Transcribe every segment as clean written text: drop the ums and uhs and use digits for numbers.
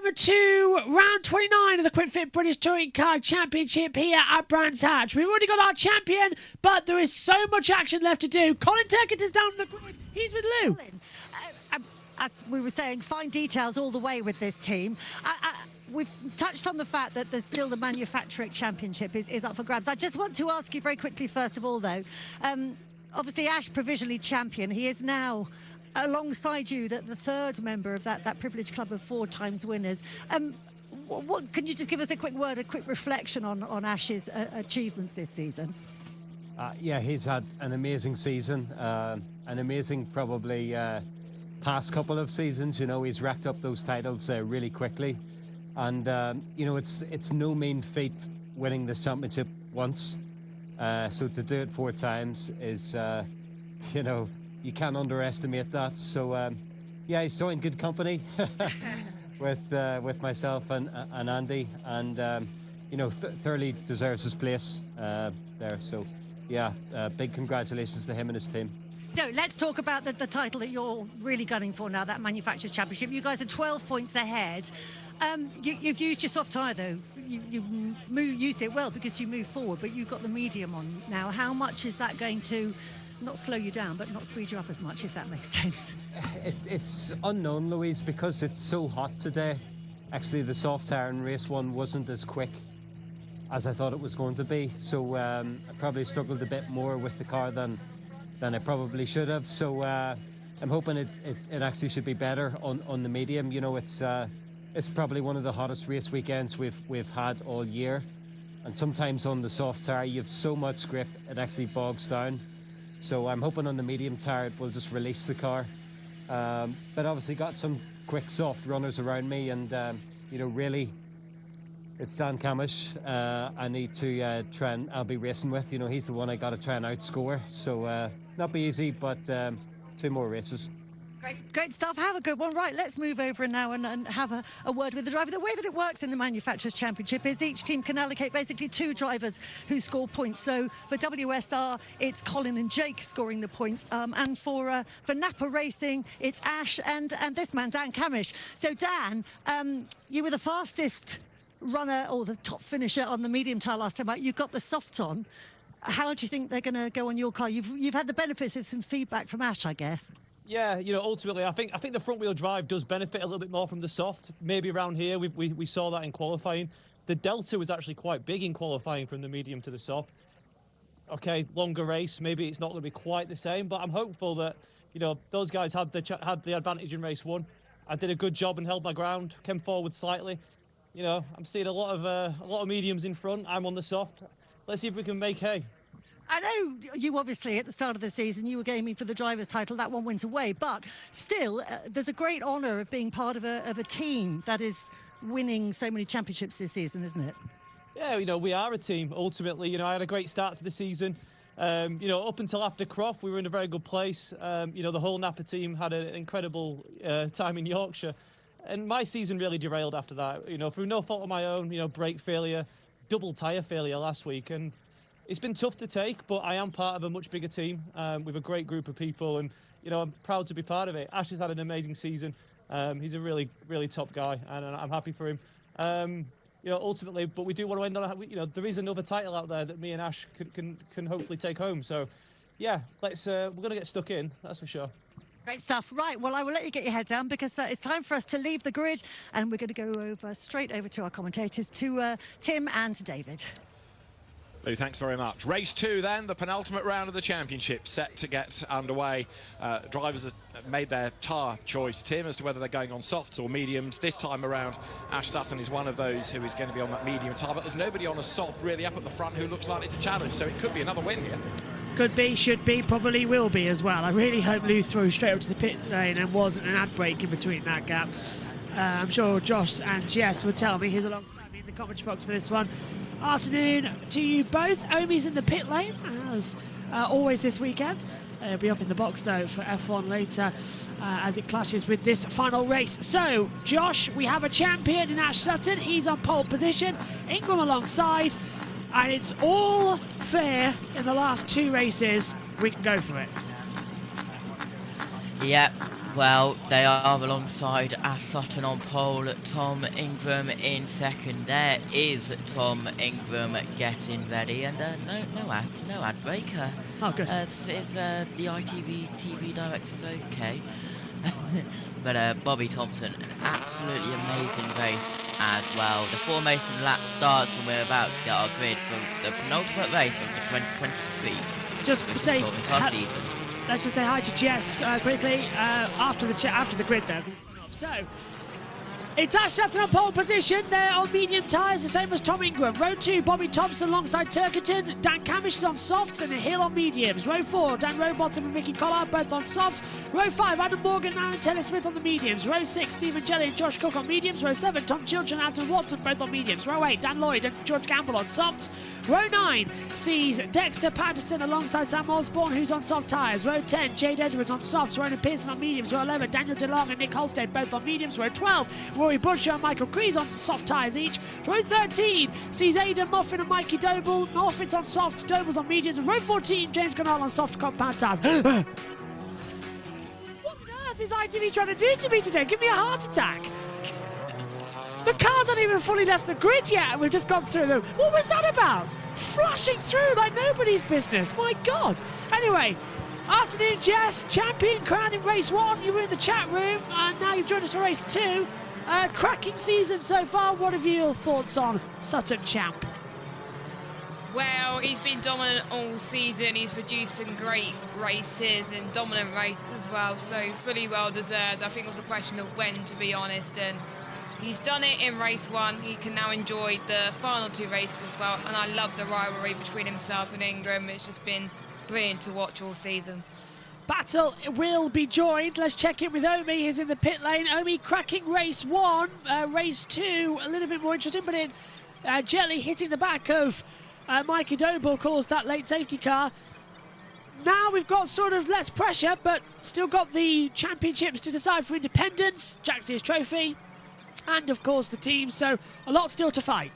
Welcome to round 29 of the QuickFit British Touring Car Championship here at Brands Hatch. We've already got our champion, but there is so much action left to do. Colin Turkett is down the grid. He's with Lou. Colin, as we were saying, fine details all the way with this team. We've touched on the fact that there's still the manufacturing championship is up for grabs. I just want to ask you very quickly, first of all, though. Obviously, Ash provisionally champion. He is now alongside you, the third member of that privileged club of 4 times winners. What can you just give us a quick word, a quick reflection on Ash's achievements this season? Yeah, he's had an amazing season, an amazing probably past couple of seasons. You know, he's racked up those titles really quickly, and you know, it's no mean feat winning this championship once. So to do it 4 times is, you know, you can't underestimate that. So yeah, he's joined good company with myself and Andy, and you know, thoroughly deserves his place there. So yeah, big congratulations to him and his team. So let's talk about the title that you're really gunning for now, that Manufacturers Championship. You guys are 12 points ahead. You've used your soft tyre, though. You've used it well because you moved forward, but you've got the medium on now. How much is that going to not slow you down, but not speed you up as much, if that makes sense? It's unknown, Louise, because it's so hot today. Actually, the soft tyre in race 1 wasn't as quick as I thought it was going to be. So I probably struggled a bit more with the car than I probably should have. So I'm hoping it actually should be better on the medium. You know, it's probably one of the hottest race weekends we've had all year. And sometimes on the soft tyre, you have so much grip, it actually bogs down. So I'm hoping on the medium tyre, it will just release the car. But obviously got some quick, soft runners around me. And, you know, really, it's Dan Camish I need to try and I'll be racing with. You know, he's the one I got to try and outscore. So not be easy, but 2 more races. Great stuff. Have a good one. Right, let's move over now and have a word with the driver. The way that it works in the Manufacturers Championship is each team can allocate basically 2 drivers who score points. So for WSR, it's Colin and Jake scoring the points. And for Napa Racing, it's Ash and this man, Dan Camish. So Dan, you were the fastest runner or the top finisher on the medium tyre last time out. You got the softs on. How do you think they're going to go on your car? You've had the benefits of some feedback from Ash, I guess. Yeah, you know, ultimately, I think the front-wheel drive does benefit a little bit more from the soft. Maybe around here, we saw that in qualifying. The delta was actually quite big in qualifying from the medium to the soft. Okay, longer race, maybe it's not going to be quite the same, but I'm hopeful that, you know, those guys had the advantage in race 1. I did a good job and held my ground, came forward slightly. You know, I'm seeing a lot of mediums in front. I'm on the soft. Let's see if we can make hay. I know you obviously at the start of the season you were aiming for the driver's title. That one went away, but still there's a great honour of being part of a team that is winning so many championships this season, isn't it? Yeah, you know, we are a team ultimately. You know, I had a great start to the season. You know, up until after Croft we were in a very good place. You know, the whole Napa team had an incredible time in Yorkshire, and my season really derailed after that. You know, through no fault of my own. You know, brake failure, double tyre failure last week, and it's been tough to take, but I am part of a much bigger team with a great group of people, and you know, I'm proud to be part of it. Ash has had an amazing season. He's a really, really top guy, and I'm happy for him. You know, ultimately, but we do want to end on. You know, there is another title out there that me and Ash can hopefully take home. So, yeah, let's. We're gonna get stuck in. That's for sure. Great stuff. Right, well, I will let you get your head down because it's time for us to leave the grid, and we're going to go straight over to our commentators, to Tim and to David. Lou, thanks very much. Race 2 then, the penultimate round of the championship set to get underway. Drivers have made their tyre choice, Tim, as to whether they're going on softs or mediums. This time around, Ash Sutton is one of those who is going to be on that medium tyre, but there's nobody on a soft really up at the front who looks likely to challenge, so it could be another win here. Could be, should be, probably will be as well. I really hope Lou threw straight up to the pit lane and wasn't an ad break in between that gap. I'm sure Josh and Jess would tell me. He's alongside me in the commentary box for this one. Afternoon to you both. Omi's in the pit lane, as always this weekend. He'll be up in the box, though, for F1 later as it clashes with this final race. So, Josh, we have a champion in Ash Sutton. He's on pole position. Ingram alongside. And it's all fair in the last 2 races. We can go for it. Yeah, Well, they are alongside Ash Sutton on pole, Tom Ingram in second. There is Tom Ingram getting ready, and no ad break. Oh, good. Is the ITV TV director's okay? But Bobby Thompson, an absolutely amazing race as well. The formation lap starts, and we're about to get our grid for the penultimate race of the 2023. Just say, season. let's just say hi to Jess quickly after the grid though. So it's Ash Sutton on pole position. They're on medium tyres, the same as Tom Ingram. Row 2, Bobby Thompson alongside Turkington. Dan Camish is on softs and Hill on mediums. Row 4, Dan Rowbottom and Ricky Collard both on softs. Row 5, Adam Morgan and Aaron Taylor-Smith on the mediums. Row 6, Stephen Jelly and Josh Cook on mediums. Row 7, Tom Chilton and Anton Watson both on mediums. Row 8, Dan Lloyd and George Campbell on softs. Row 9 sees Dexter Patterson alongside Sam Osborne, who's on soft tyres. Row 10, Jade Edwards on softs. Ronan Pearson on mediums. Row 11, Daniel DeLong and Nick Holstead both on mediums. Row 12, Rory Butcher and Michael Crees on soft tyres each. Row 13 sees Aidan Moffin and Mikey Doble. Moffin's on softs, Doble's on mediums. And row 14, James Gunnar on soft compound tyres. What on earth is ITV trying to do to me today? Give me a heart attack. The cars haven't even fully left the grid yet, and we've just gone through them. What was that about? Flashing through like nobody's business. My God. Anyway, afternoon, Jess. Champion crowned in race 1. You were in the chat room, and now you've joined us for race 2. Cracking season so far. What have your thoughts on Sutton Champ? Well, he's been dominant all season. He's produced some great races and dominant races as well, so fully well deserved. I think it was a question of when, to be honest, and he's done it in race 1. He can now enjoy the final 2 races as well, and I love the rivalry between himself and Ingram. It's just been brilliant to watch all season. Battle will be joined. Let's check in with Omi, who's in the pit lane. Omi cracking race 1. Race 2, a little bit more interesting, but in Jelly hitting the back of Mikey Doble caused that late safety car. Now we've got sort of less pressure, but still got the championships to decide for Independence, Jack Sears Trophy, and of course the team, so a lot still to fight.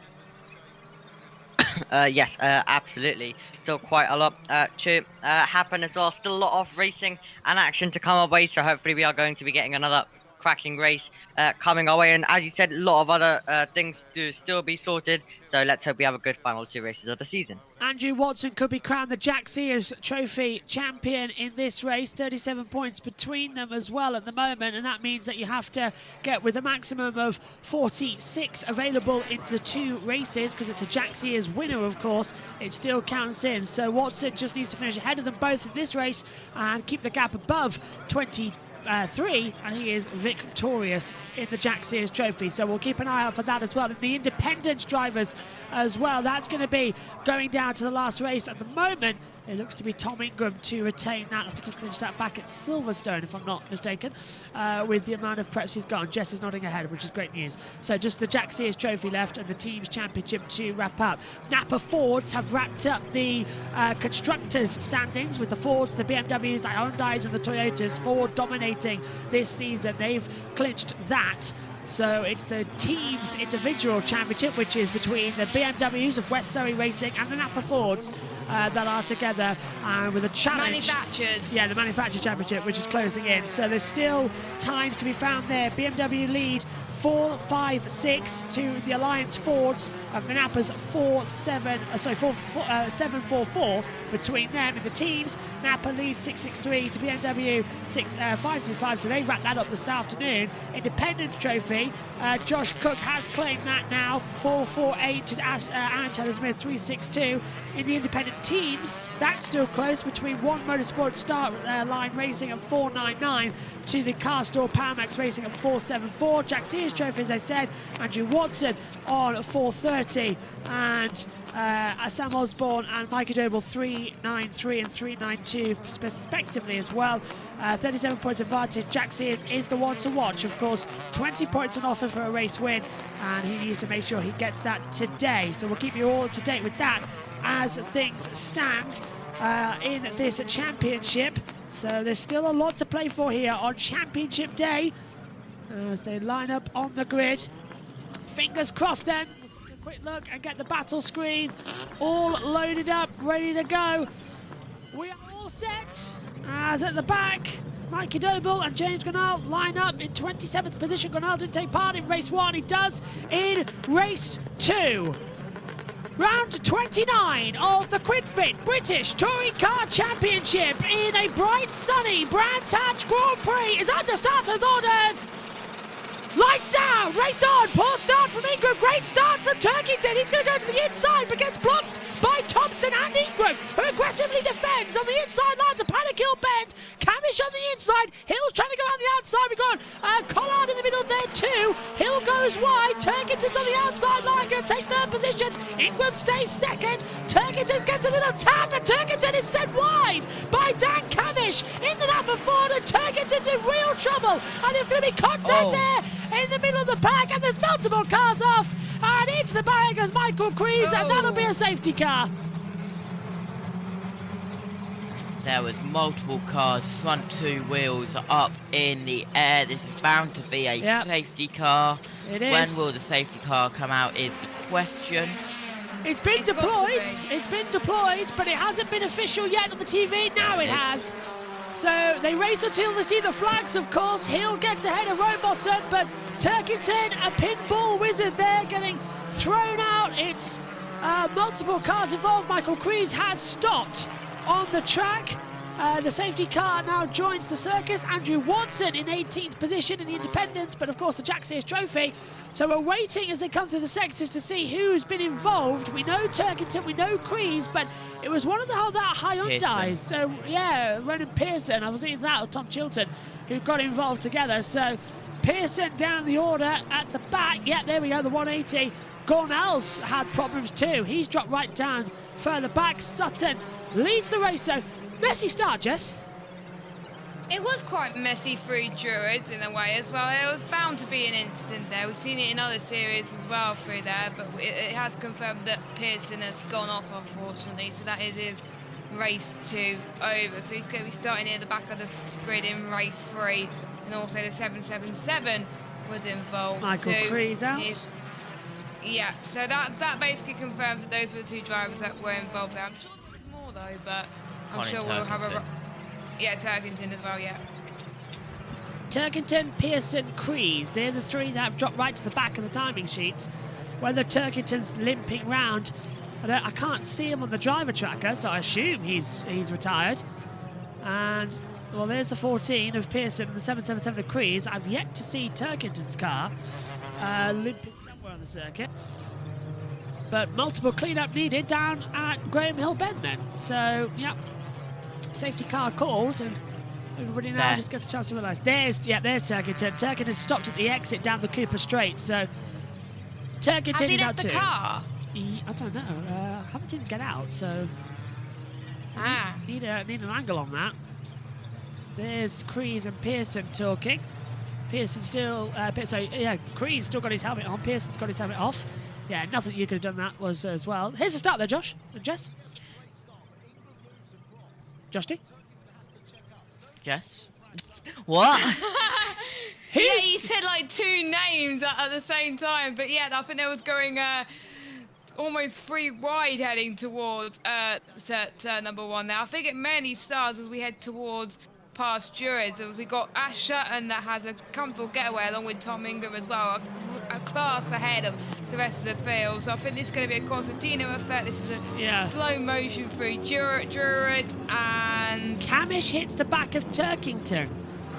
Yes, absolutely. Still quite a lot to happen as well. Still a lot of racing and action to come our way, so hopefully we are going to be getting another cracking race coming our way. And as you said, a lot of other things to still be sorted, so let's hope we have a good final 2 races of the season. Andrew Watson could be crowned the Jack Sears Trophy champion in this race. 37 points between them as well at the moment, and that means that you have to get with a maximum of 46 available into the 2 races, because it's a Jack Sears winner, of course. It still counts in, so Watson just needs to finish ahead of them both in this race and keep the gap above 23, and he is victorious in the Jack Sears Trophy. So we'll keep an eye out for that as well. And the independent drivers as well, that's going to be going down to the last race. At the moment, it looks to be Tom Ingram to retain that. I think he clinched that back at Silverstone, if I'm not mistaken, with the amount of preps he's got. And Jess is nodding ahead, which is great news. So just the Jack Sears Trophy left and the team's championship to wrap up. Napa Fords have wrapped up the constructors' standings with the Fords, the BMWs, the Hyundais and the Toyotas. Ford dominating this season. They've clinched that. So it's the team's individual championship, which is between the BMWs of West Surrey Racing and the Napa Fords that are together with a challenge. Manufacturers. Yeah, the manufacturer championship, which is closing in. So there's still times to be found there. BMW lead 4-5-6 to the Alliance Fords of the Napas 7-4-4 between them in the teams. Napa leads 6-6-3 to BMW 5-2-5, so they wrap that up this afternoon. Independence Trophy, Josh Cook has claimed that now, 4-4-8 to Aaron Taylor-Smith 3-6-2. In the independent teams, that's still close between One Motorsport Start Line Racing at 4-9-9 to the Car Store Powermax Racing at 4-7-4. Jack Sears Trophy, as I said, Andrew Watson on 4-30, and Sam Osborne and Mikey Doble 3-9-3 and 3-9-2 respectively as well. 37 points advantage. Jack Sears is the one to watch, of course. 20 points on offer for a race win, and he needs to make sure he gets that today. So we'll keep you all up to date with that as things stand in this championship. So there's still a lot to play for here on championship day as they line up on the grid. Fingers crossed then. We'll take a quick look and get the battle screen all loaded up, ready to go. We are all set as at the back Mikey Doble and James Gonal line up in 27th position. Gonal didn't take part in race 1. He does in race 2. Round 29 of the QuidFit British Touring Car Championship in a bright, sunny Brands Hatch Grand Prix is under starters' orders. Lights out, race on, poor start from Ingram, great start from Turkington. He's going to go to the inside but gets blocked by Thompson and Ingram, who aggressively defends on the inside line to Panic Hill Bend. Camish on the inside, Hill's trying to go on the outside. We've got Collard in the middle there too. Hill goes wide, Turkington's on the outside line, going to take third position. Ingram stays second. Turkington gets a little tap and Turkington is sent wide by Dan Camish in the number 4, and Turkington's in real trouble. And there's going to be contact there in the middle of the pack, and there's multiple cars off, and into the barrier goes Michael Crees, and that'll be a safety car. There was multiple cars, front 2 wheels up in the air. This is bound to be a safety car. It When is. will the safety car come out is the question. It's been It's got to deployed. be. It's been deployed, but it hasn't been official yet on the TV. Now it has. So they race until they see the flags, of course. Hill gets ahead of Rowbottom, but Turkington, a pinball wizard there, getting thrown out. It's multiple cars involved. Michael Crees has stopped on the track. The safety car now joins the circus. Andrew Watson in 18th position in the Independents, but of course the Jack Sears Trophy. So we're waiting as they come through the sectors to see who's been involved. We know Turkington, we know Crees, but it was one of the that Hyundais. So yeah, Ronan Pearson, I was either that or Tom Chilton, who got involved together. So Pearson down the order at the back. Yeah, there we go, the 180. Gornell's had problems too. He's dropped right down further back. Sutton leads the race though. Messy start, Jess. It was quite messy through Druids in a way as well. It was bound to be an incident there. We've seen it in other series as well through there, but it has confirmed that Pearson has gone off, unfortunately. So that is his race 2 over. So he's going to be starting near the back of the grid in race 3, and also the 777 was involved. Michael too. Crees out. Yeah, so that basically confirms that those were the 2 drivers that were involved there. I'm sure there's more though, but I'm sure we'll have a... Yeah, Turkington as well, yeah. Turkington, Pearson, Crees. They're the 3 that have dropped right to the back of the timing sheets. Whether Turkington's limping round, I can't see him on the driver tracker, so I assume he's retired. And, well, there's the 14 of Pearson and the 777 of Crees. I've yet to see Turkington's car limping somewhere on the circuit. But multiple clean-up needed down at Graham Hill Bend then. So, yeah. Safety car called, and everybody now just gets a chance to realise. There's Turkington. Turkington stopped at the exit down the Cooper Straight, so Turkington is out too. Has he left the car? I don't know. I haven't seen him get out, so need an angle on that. There's Crees and Pearson talking. Pearson still, Crees still got his helmet on. Pearson's got his helmet off. Yeah, nothing you could have done that was as well. Here's the start there, Josh and Jess. Josh D? Jess? What? Yeah, he said like 2 names at the same time, but yeah, I think they was going almost 3 wide heading towards turn number 1 now. I think it mainly starts as we head towards past Druids. We got Ash Sutton that has a comfortable getaway along with Tom Ingram as well, a class ahead of the rest of the field. So I think this is going to be a Constantino effect. This is a slow motion through Druid, and Camish hits the back of Turkington.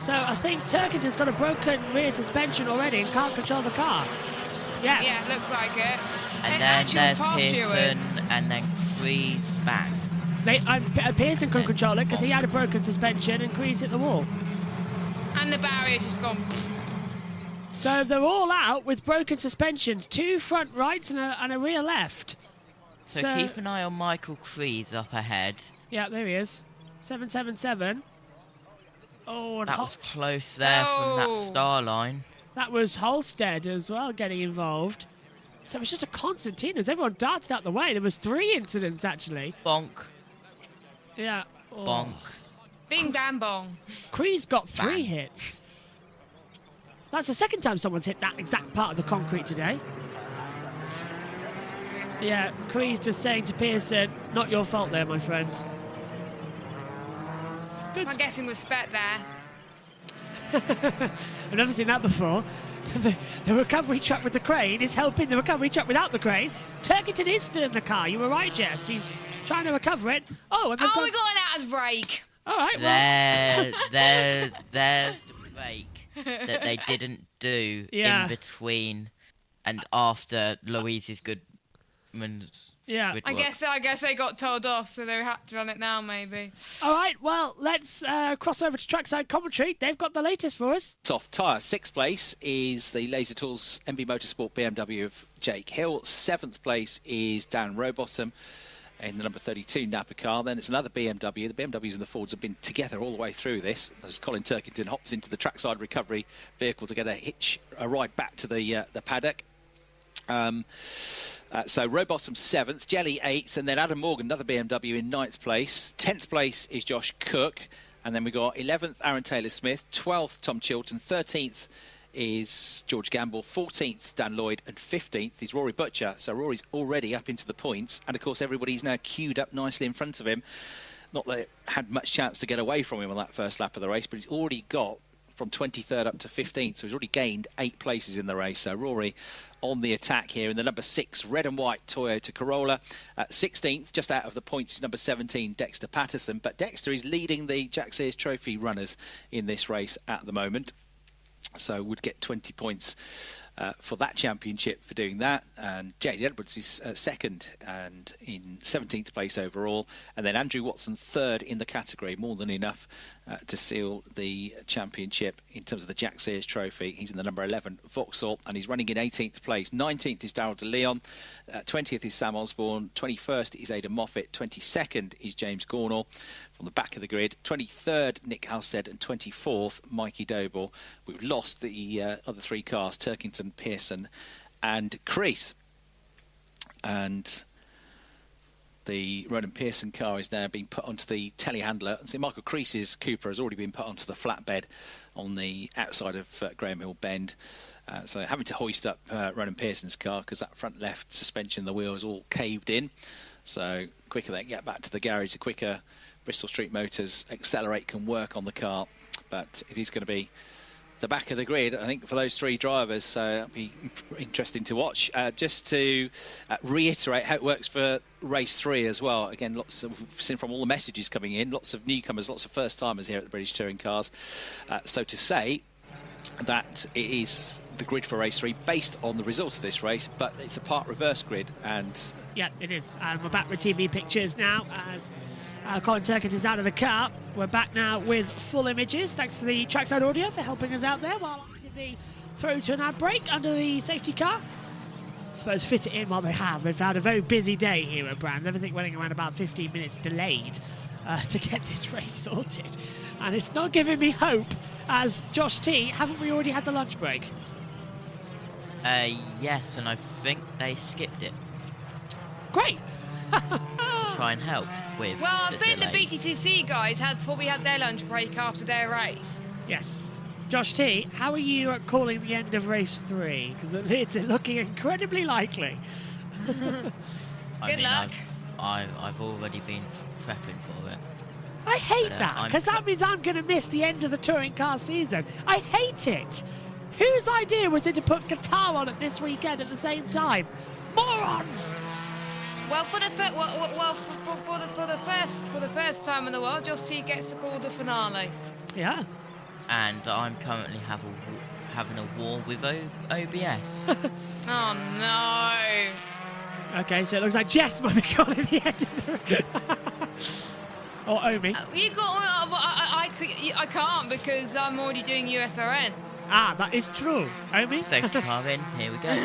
So I think Turkington's got a broken rear suspension already and can't control the car. Yeah. Yeah, looks like it. And then there's Pearson, and then Crees back. Pearson couldn't control it because he had a broken suspension and Crees hit the wall. And the barrier's just gone. So they're all out with broken suspensions, 2 front rights and a rear left. So keep an eye on Michael Crees up ahead. Yeah, there he is. 777. Oh, and that was close there from that star line. That was Holstead as well getting involved. So it was just a Constantino's. Everyone darted out the way. There was 3 incidents actually. Bonk. Yeah. Oh. Bonk. Bing bam bong. Crees got 3 hits. That's the second time someone's hit that exact part of the concrete today. Yeah, Crees just saying to Pearson, not your fault there, my friend. Good. I'm getting respect there. I've never seen that before. The recovery truck with the crane is helping the recovery truck without the crane. Turkington is still in the car. You were right, Jess. He's trying to recover it. Oh, and we got an out of break. All right, well. There's the break that they didn't do in between and after Louise's Goodman's. Yeah. I guess they got told off, so they had to run it now, maybe. All right, well, let's cross over to trackside commentary. They've got the latest for us. Soft tyre. 6th place is the Laser Tools MB Motorsport BMW of Jake Hill. 7th place is Dan Rowbottom in the number 32 Napa car. Then it's another BMW. The BMWs and the Fords have been together all the way through this. As Colin Turkington hops into the trackside recovery vehicle to get a ride back to the paddock. So Rowbottom 7th, Jelly 8th, and then Adam Morgan, another BMW, in 9th place. 10th place is Josh Cook, and then we got 11th Aaron Taylor-Smith, 12th Tom Chilton, 13th is George Gamble, 14th Dan Lloyd, and 15th is Rory Butcher. So Rory's already up into the points, and of course everybody's now queued up nicely in front of him. Not that it had much chance to get away from him on that first lap of the race, but he's already got from 23rd up to 15th, so he's already gained 8 places in the race. So Rory on the attack here in the number 6 red and white Toyota Corolla. 16th, just out of the points, number 17 Dexter Patterson, but Dexter is leading the Jack Sears Trophy runners in this race at the moment, so would get 20 points for that championship for doing that. And Jade Edwards is second and in 17th place overall, and then Andrew Watson third in the category, more than enough to seal the championship in terms of the Jack Sears Trophy. He's in the number 11 Vauxhall, and he's running in 18th place. 19th is Darryl de Leon, 20th is Sam Osborne, 21st is Aidan Moffat, 22nd is James Gornall from the back of the grid, 23rd Nick Halstead, and 24th Mikey Doble. We've lost the other 3 cars, Turkington, Pearson and Crease, and the Ronan Pearson car is now being put onto the telehandler. And so Michael Crease's Cooper has already been put onto the flatbed on the outside of Graham Hill Bend. So they're having to hoist up Ronan Pearson's car because that front left suspension, the wheel is all caved in. So quicker they get back to the garage, the quicker Bristol Street Motors Accelerate can work on the car. But it is going to be the back of the grid, I think, for those 3 drivers, so it'll be interesting to watch. Just to reiterate how it works for race 3 as well. Again, lots of, we've seen from all the messages coming in, lots of newcomers, lots of first-timers here at the British Touring Cars. So to say that it is the grid for race 3 based on the results of this race, but it's a part reverse grid. And yeah, it is. And we're back with TV pictures now as Colin Turkington's out of the car. We're back now with full images. Thanks to the trackside audio for helping us out there while actively throw to an ad break under the safety car. I suppose fit it in while they have. They've had a very busy day here at Brands. Everything running around about 15 minutes delayed to get this race sorted. And it's not giving me hope as Josh T. Haven't we already had the lunch break? Yes, and I think they skipped it. Great. To try and help with. Well, I think delays. the BTCC guys probably had their lunch break after their race. Yes. Josh T, how are you at calling the end of race 3? Because it's looking incredibly likely. Good luck. I've already been prepping for it. I hate that, because that means I'm going to miss the end of the touring car season. I hate it. Whose idea was it to put Qatar on it this weekend at the same time? Morons! Well, for the first time in the world, Josh T gets to call the finale. Yeah. And I'm currently having a war with OBS. Oh no. Okay, so it looks like Jess might be calling the end of the or Omi. You got. I can't because I'm already doing USRN. Ah, that is true. Omi? Safety car in, here we go.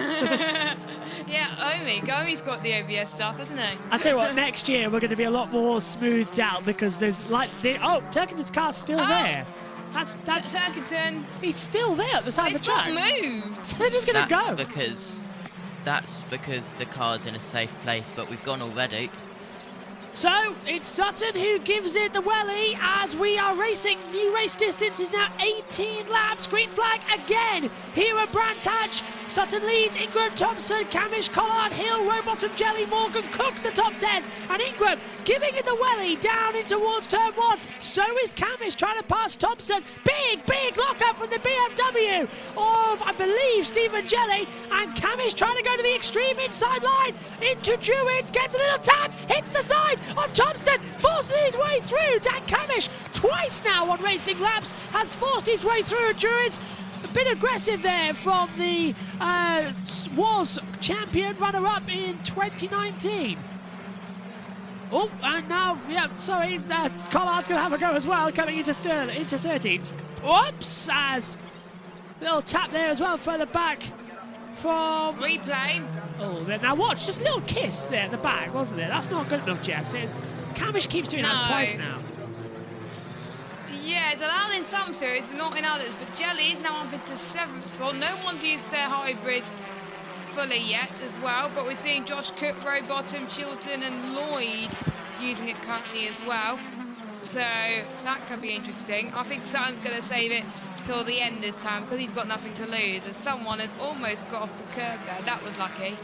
Yeah, Omi's got the OBS stuff, hasn't he? I'll tell you what, next year we're going to be a lot more smoothed out because there's Turkington's car's still there. That's Turkington. He's still there at the side of the track. It's not moved. So they're just going to go. That's because the car's in a safe place, but we've gone already. So it's Sutton who gives it the welly as we are racing. New race distance is now 18 laps. Green flag again here at Brands Hatch. Sutton leads, Ingram, Thompson, Camish, Collard, Hill, Rowbottom, Jelly, Morgan, Cook the top 10, and Ingram giving it the welly down in towards turn 1. So is Camish trying to pass Thompson. Big lockup from the BMW of, I believe, Stephen Jelly, and Camish trying to go to the extreme inside line into Druids, gets a little tap, hits the side of Thompson, forces his way through. Dan Camish twice now on Racing Labs has forced his way through Druids. A bit aggressive there from the was champion runner-up in 2019. Oh, and now, sorry, Collard's going to have a go as well, coming into Surtees. Whoops, as little tap there as well, further back from... Replay. Oh, now watch, just a little kiss there at the back, wasn't there? That's not good enough, Jess. Camish keeps doing that twice now. Yeah, it's allowed in some series, but not in others. But Jelly is now up into 7th spot. No one's used their hybrid fully yet as well, but we're seeing Josh Cook, Rowbottom, Chilton and Lloyd using it currently as well. So that could be interesting. I think Sutton's going to save it till the end this time because he's got nothing to lose. As someone has almost got off the curb there. That was lucky.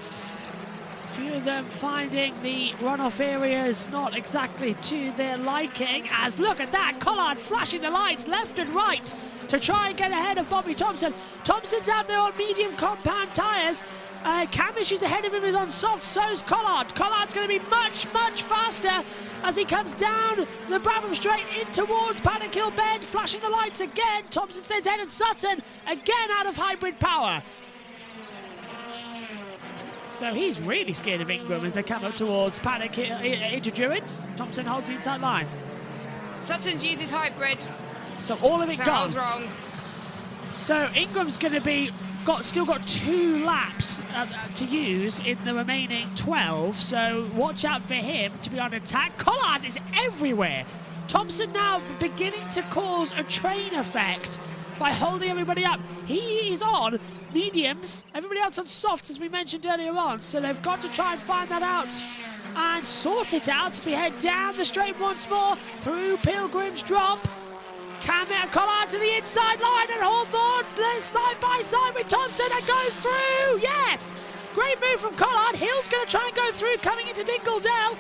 Few of them finding the runoff areas not exactly to their liking, as look at that, Collard flashing the lights left and right to try and get ahead of Bobby Thompson. Thompson's out there on medium compound tyres. Camish is ahead of him, is on soft, so's Collard. Collard's going to be much faster as he comes down the Brabham Straight in towards Paddock Hill Bend, flashing the lights again. Thompson stays ahead and Sutton again out of hybrid power. So he's really scared of Ingram as they come up towards Paddock into Druids. Thompson holds the inside line. Sutton's used his hybrid. So all of it So gone. I was wrong. So Ingram's going to be still got 2 laps to use in the remaining 12. So watch out for him to be on attack. Collard is everywhere. Thompson now beginning to cause a train effect by holding everybody up. He is on mediums, everybody else on softs, as we mentioned earlier on, so they've got to try and find that out and sort it out as we head down the straight once more through Pilgrim's Drop. Collard to the inside line and Hawthorne's there side by side with Thompson and goes through. Yes, great move from Collard. Hill's going to try and go through coming into Dingle-Dell.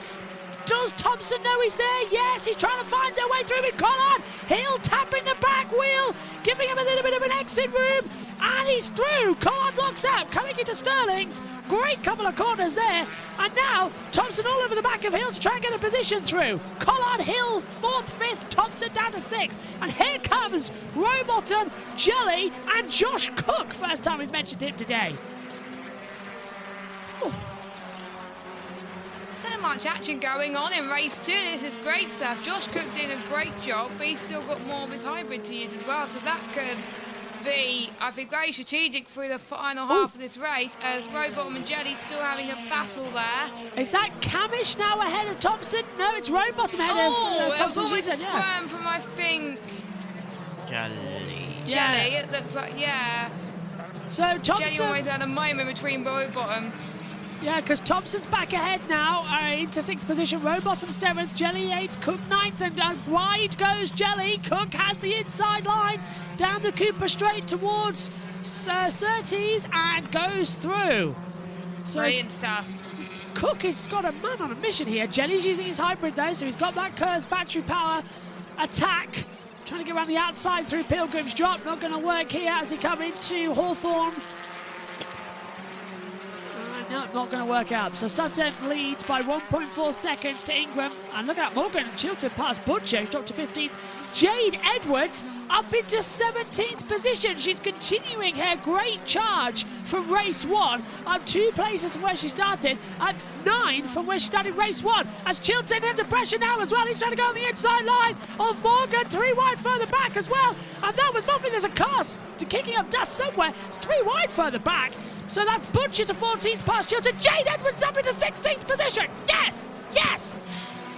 Does Thompson know he's there? Yes, he's trying to find their way through with Collard. Hill tapping the back wheel, giving him a little bit of an exit room, and he's through. Collard locks out, coming into Sterling's. Great couple of corners there. And now Thompson all over the back of Hill to try and get a position through. Collard, Hill, 4th, 5th, Thompson down to 6th. And here comes Rowbottom, Jelly, and Josh Cook. First time we've mentioned him today. Ooh. So much action going on in race 2. This is great stuff. Josh Cook doing a great job, but he's still got more of his hybrid to use as well. So that could be, I think, very strategic through the final half of this race, as Rowbottom and Jelly still having a battle there. Is that Camish now ahead of Thompson? No, it's Rowbottom ahead of Thompson. Oh, it's a squirm from, I think, Jelly. Jelly. It looks like, yeah. So Thompson... Jelly always had a moment between Rowbottom. Yeah, because Thompson's back ahead now, into 6th position. Rowbottom 7th, Jelly 8th, Cook 9th, and wide goes Jelly. Cook has the inside line down the Cooper Straight towards Surtees and goes through. So Brilliant stuff. Cook has got a man on a mission here. Jelly's using his hybrid though, so he's got that Kerr's battery power attack. Trying to get around the outside through Pilgrim's Drop. Not going to work here as he comes into Hawthorne. No, not going to work out. So Sutton leads by 1.4 seconds to Ingram. And look at Morgan and Chilton past Butcher, who's dropped to 15th. Jade Edwards up into 17th position. She's continuing her great charge from race 1, up 2 places from where she started, at 9 from where she started race 1. As Chilton under pressure now as well. He's trying to go on the inside line of Morgan, 3 wide further back as well. And that was Muffin. There's a car kicking up dust somewhere. It's 3 wide further back. So that's Butcher to 14th past Chilton. Jade Edwards up into 16th position. Yes! Yes!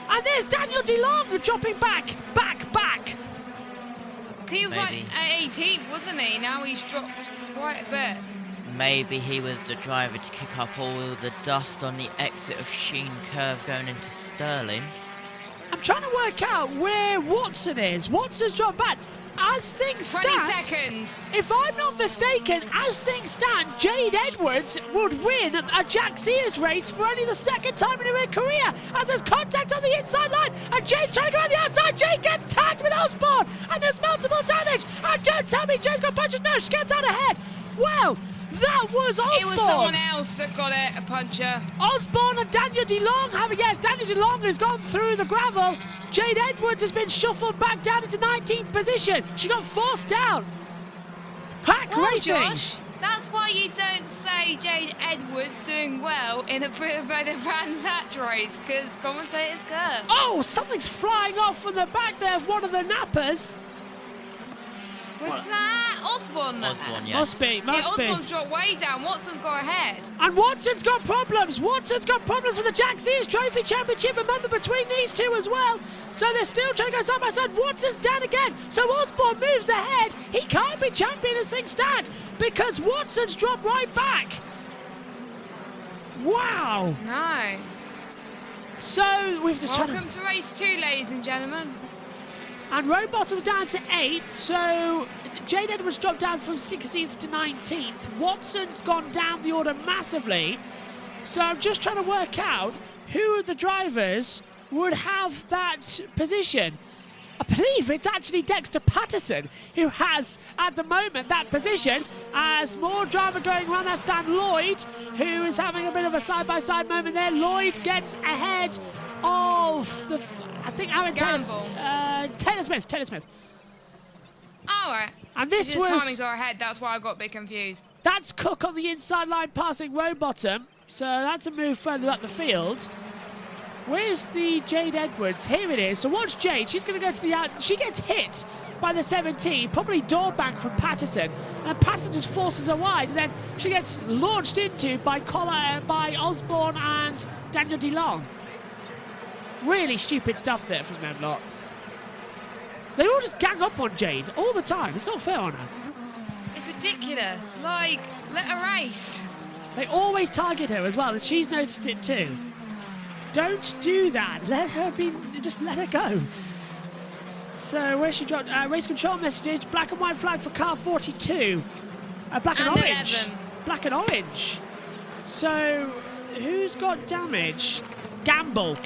And there's Daniel DeLong dropping back. He was like at 18th, wasn't he? Now he's dropped quite a bit. Maybe he was the driver to kick up all the dust on the exit of Sheen Curve going into Sterling. I'm trying to work out where Watson is. Watson's dropped back. as things 20 stand, seconds. if I'm not mistaken, as things stand, Jade Edwards would win a Jack Sears race for only the second time in her career, as there's contact on the inside line, and Jade's trying to go on the outside. Jade gets tagged with Osborne, and there's multiple damage, and don't tell me Jade's got punches. No, she gets out ahead. Wow, that was Osborne. It was someone else that got it, a puncher. Osborne and Daniel DeLong have it. Yes, Daniel DeLong has gone through the gravel. Jade Edwards has been shuffled back down into 19th position. She got forced down. Pack racing. Josh, that's why you don't say Jade Edwards doing well in a Brands Hatch race, because commentators curse. Oh, something's flying off from the back there of one of the nappers. Was that Osborne? Osborne, yes. Must be. Osborne's dropped way down. Watson's got ahead. And Watson's got problems. Watson's got problems for the Jack Sears Trophy Championship. Remember, between these two as well. So they're still trying to go side by side. Watson's down again. So Osborne moves ahead. He can't be champion as things stand because Watson's dropped right back. Wow. No. So we've just Welcome to race 2, ladies and gentlemen. And Rowbottom's down to 8th, so Jade Edwards dropped down from 16th to 19th. Watson's gone down the order massively. So I'm just trying to work out who of the drivers would have that position. I believe it's actually Dexter Patterson who has, at the moment, that position. As more drama going around, that's Dan Lloyd, who is having a bit of a side-by-side moment there. Lloyd gets ahead of the... I think Aaron Taylor Smith. All right. And this the was... timings are ahead, that's why I got a bit confused. That's Cook on the inside line passing Rowbottom. So that's a move further up the field. Where's the Jade Edwards? Here it is. So watch Jade. She's going to go to the out. She gets hit by the 17, probably door bank from Patterson. And Patterson just forces her wide. And then she gets launched into by Osborne and Daniel DeLong. Really stupid stuff there from them lot. They all just gang up on Jade all the time. It's not fair on her. It's ridiculous. Like, let her race. They always target her as well, and she's noticed it too. Don't do that. Let her be. Just let her go. So where's she dropped? Race control messages. Black and white flag for car 42. Black and orange. 11. Black and orange. So who's got damage? Gamble.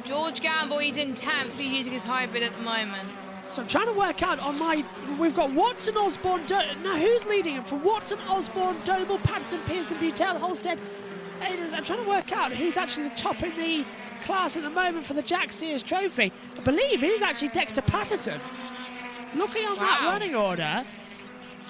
George Gamble, he's in 10th. He's using his hybrid at the moment. So I'm trying to work out on my... We've got Watson, Osborne... Now, who's leading it? From Watson, Osborne, Doble, Patterson, Pearson, Butel, Holstead... I'm trying to work out who's actually the top in the class at the moment for the Jack Sears Trophy. I believe it is actually Dexter Patterson. Looking on that running order...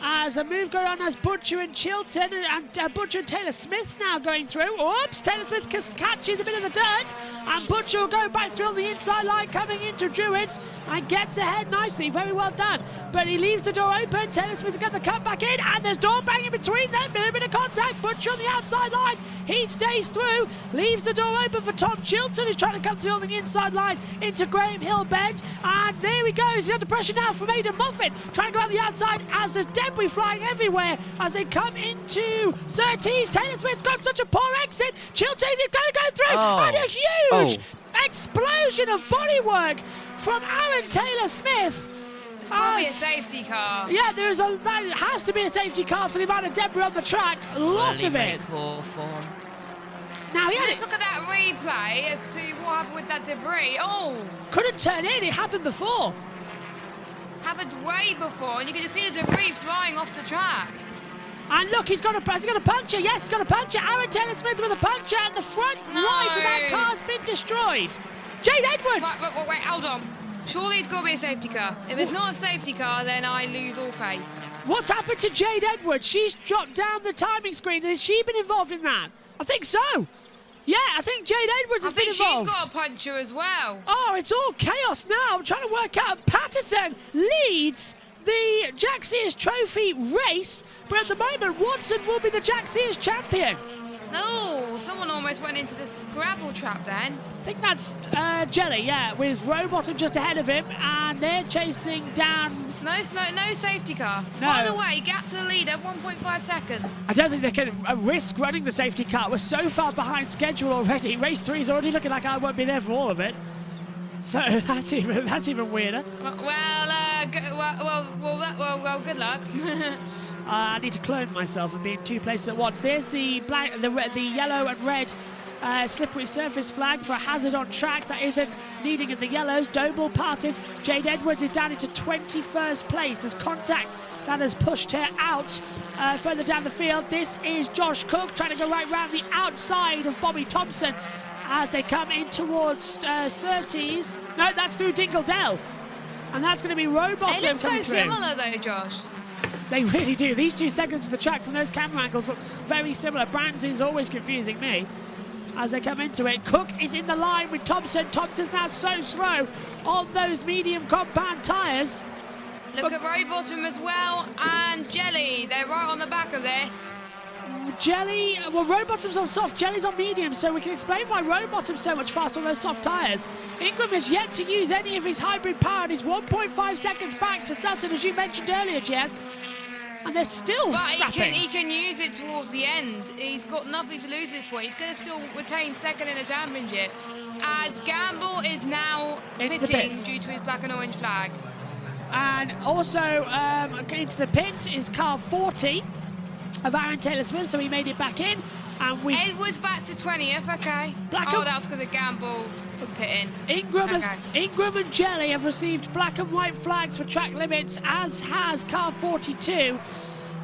As a move going on as Butcher and Chilton and Butcher and Taylor Smith now going through. Oops, Taylor Smith catches a bit of the dirt and Butcher will go back through on the inside line coming into Druids and gets ahead nicely. Very well done. But he leaves the door open. Taylor Smith will get the cut back in and there's door banging between them. A bit of contact. Butcher on the outside line. He stays through. Leaves the door open for Tom Chilton who's trying to come through on the inside line into Graham Hillbend. And there he goes. He's under pressure now from Aidan Moffat. Trying to go out the outside as there's debris flying everywhere as they come into Surtees. Taylor Smith's got such a poor exit. Chilton is going to go through. And a huge explosion of bodywork from Aaron Taylor Smith. It's got to be a safety car. Yeah, that has to be a safety car for the amount of debris on the track. A lot of it. Now, let's look at that replay as to what happened with that debris. Couldn't turn in. It happened before. Happened way before, and you can just see the debris flying off the track. And look, he's got a puncture. Yes, he's got a puncture. Aaron Taylor Smith with a puncture, and the front right of that car's been destroyed. Jade Edwards. Wait, hold on. Surely it's got to be a safety car. If it's not a safety car, then I lose all faith. What's happened to Jade Edwards? She's dropped down the timing screen. Has she been involved in that? I think so. Yeah, I think Jade Edwards has been involved. She's got a puncher as well. Oh, it's all chaos now. I'm trying to work out. Patterson leads the Jack Sears Trophy race, but at the moment, Watson will be the Jack Sears champion. Oh, someone almost went into the gravel trap then. I think that's Jelly, yeah, with Rowbottom just ahead of him, and they're chasing down... No safety car. No. By the way, gap to the leader, 1.5 seconds. I don't think they can risk running the safety car. We're so far behind schedule already. Race 3 is already looking like I won't be there for all of it. So that's even weirder. Well, good luck. I need to clone myself and be in 2 places at once. There's the yellow and red slippery surface flag for a hazard on track. That isn't needing of the yellows. Doble passes. Jade Edwards is down into 21st place. There's contact that has pushed her out further down the field. This is Josh Cook trying to go right round the outside of Bobby Thompson as they come in towards Surtees. No, that's through Dingle-Dell. And that's going to be Rowbottom They look so coming through. similar though, Josh. They really do. These 2 seconds of the track from those camera angles looks very similar. Brands is always confusing me as they come into it. Cook is in the line with Thompson. Thompson's now so slow on those medium compound tyres. Look at Rowbottom as well, and Jelly. They're right on the back of this. Jelly, well, Rowbottom's on soft, Jelly's on medium, so we can explain why Rowbottom's so much faster on those soft tyres. Ingram has yet to use any of his hybrid power, and he's 1.5 seconds back to Sutton, as you mentioned earlier, Jess. And they're still scrapping. He can use it towards the end. He's got nothing to lose this point. He's going to still retain second in the championship, as Gamble is now pitting due to his black and orange flag. And also into the pits is car 40 of Aaron Taylor-Smith, so he made it back in. And Edwards back to 20th, okay. That was because of Gamble pitting. Ingram and Jelly have received black and white flags for track limits, as has car 42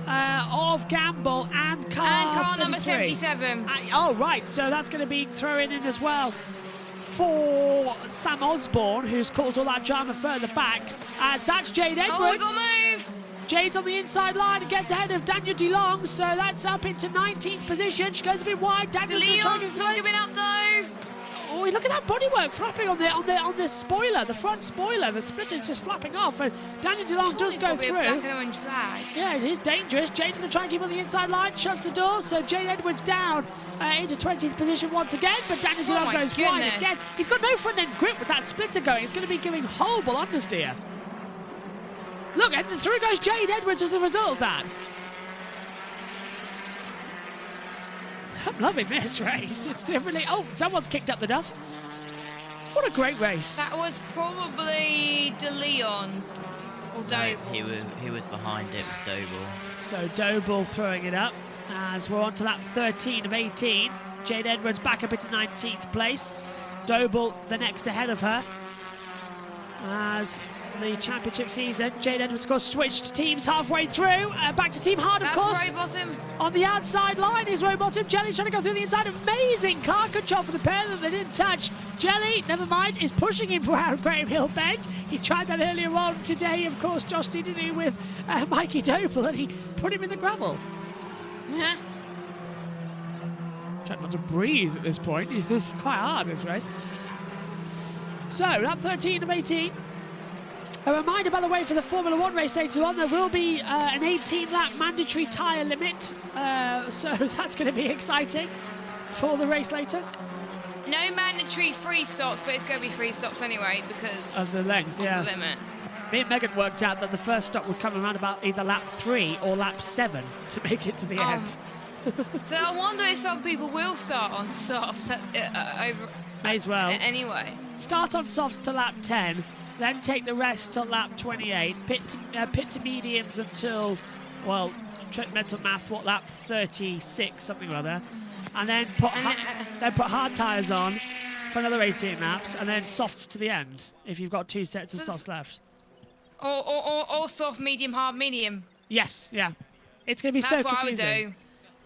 of Gamble and car number 77. Oh, right, so that's going to be thrown in as well for Sam Osborne, who's caused all that drama further back, as that's Jade Edwards. Oh, we got move! Jade's on the inside line and gets ahead of Daniel DeLong, so that's up into 19th position. She goes a bit wide. Daniel's Leon's not giving up though. Oh, look at that bodywork flapping on the spoiler, the front spoiler. The splitter's just flapping off, and Daniel DeLong does go through. Black and orange flag. Yeah, it is dangerous. Jade's going to try and keep on the inside line, shuts the door, so Jade Edwards down into 20th position once again, but Daniel DeLong goes wide again. He's got no front end grip with that splitter going. It's going to be giving horrible understeer. Look, and through goes Jade Edwards as a result of that. I'm loving this race. It's definitely... Oh, someone's kicked up the dust. What a great race. That was probably De Leon. Or Doble. No, he was behind it. It was Doble. So Doble throwing it up as we're on to lap 13 of 18. Jade Edwards back up into 19th place. Doble the next ahead of her. As the championship season, Jade Edwards, of course, switched teams halfway through. Back to Team Hard, of course. Rowbottom. On the outside line is Rowbottom. Jelly's trying to go through the inside. Amazing car control for the pair that they didn't touch. Jelly, never mind, is pushing him around Graham Hill Bend. He tried that earlier on today, of course, Josh, didn't he, with Mikey Doble, and he put him in the gravel. Yeah. Trying not to breathe at this point. It's quite hard, this race. So, lap 13 of 18. A reminder, by the way, for the Formula 1 race later on, there will be an 18-lap mandatory tyre limit, so that's going to be exciting for the race later. No mandatory free stops, but it's going to be free stops anyway because of the length, of yeah. the limit. Me and Megan worked out that the first stop would come around about either lap 3 or lap 7 to make it to the end. So I wonder if some people will start on softs over. May as well. Anyway. Start on softs to lap 10. Then take the rest till lap 28. Pit to mediums until, well, mental math, what, lap 36, something or other. And then put hard tyres on for another 18 laps, and then softs to the end if you've got 2 sets of softs left. Or soft, medium, hard, medium. Yes, yeah. It's going to be so confusing. That's what I would do.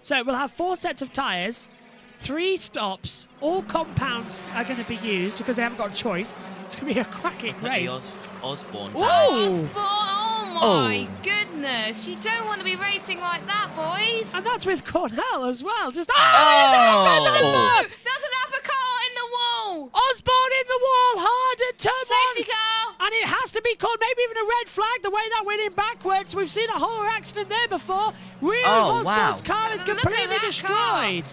So we'll have 4 sets of tyres, 3 stops, all compounds are going to be used because they haven't got a choice. It's going to be a cracking race. Osborne. Osborne! Oh my goodness! You don't want to be racing like that, boys. And that's with Cornell as well. Just That's an uppercut in the wall. Osborne in the wall, hard and turn Safety car. And it has to be called, maybe even a red flag, the way that went in backwards. We've seen a horror accident there before. Rear of Osborne's car is completely destroyed.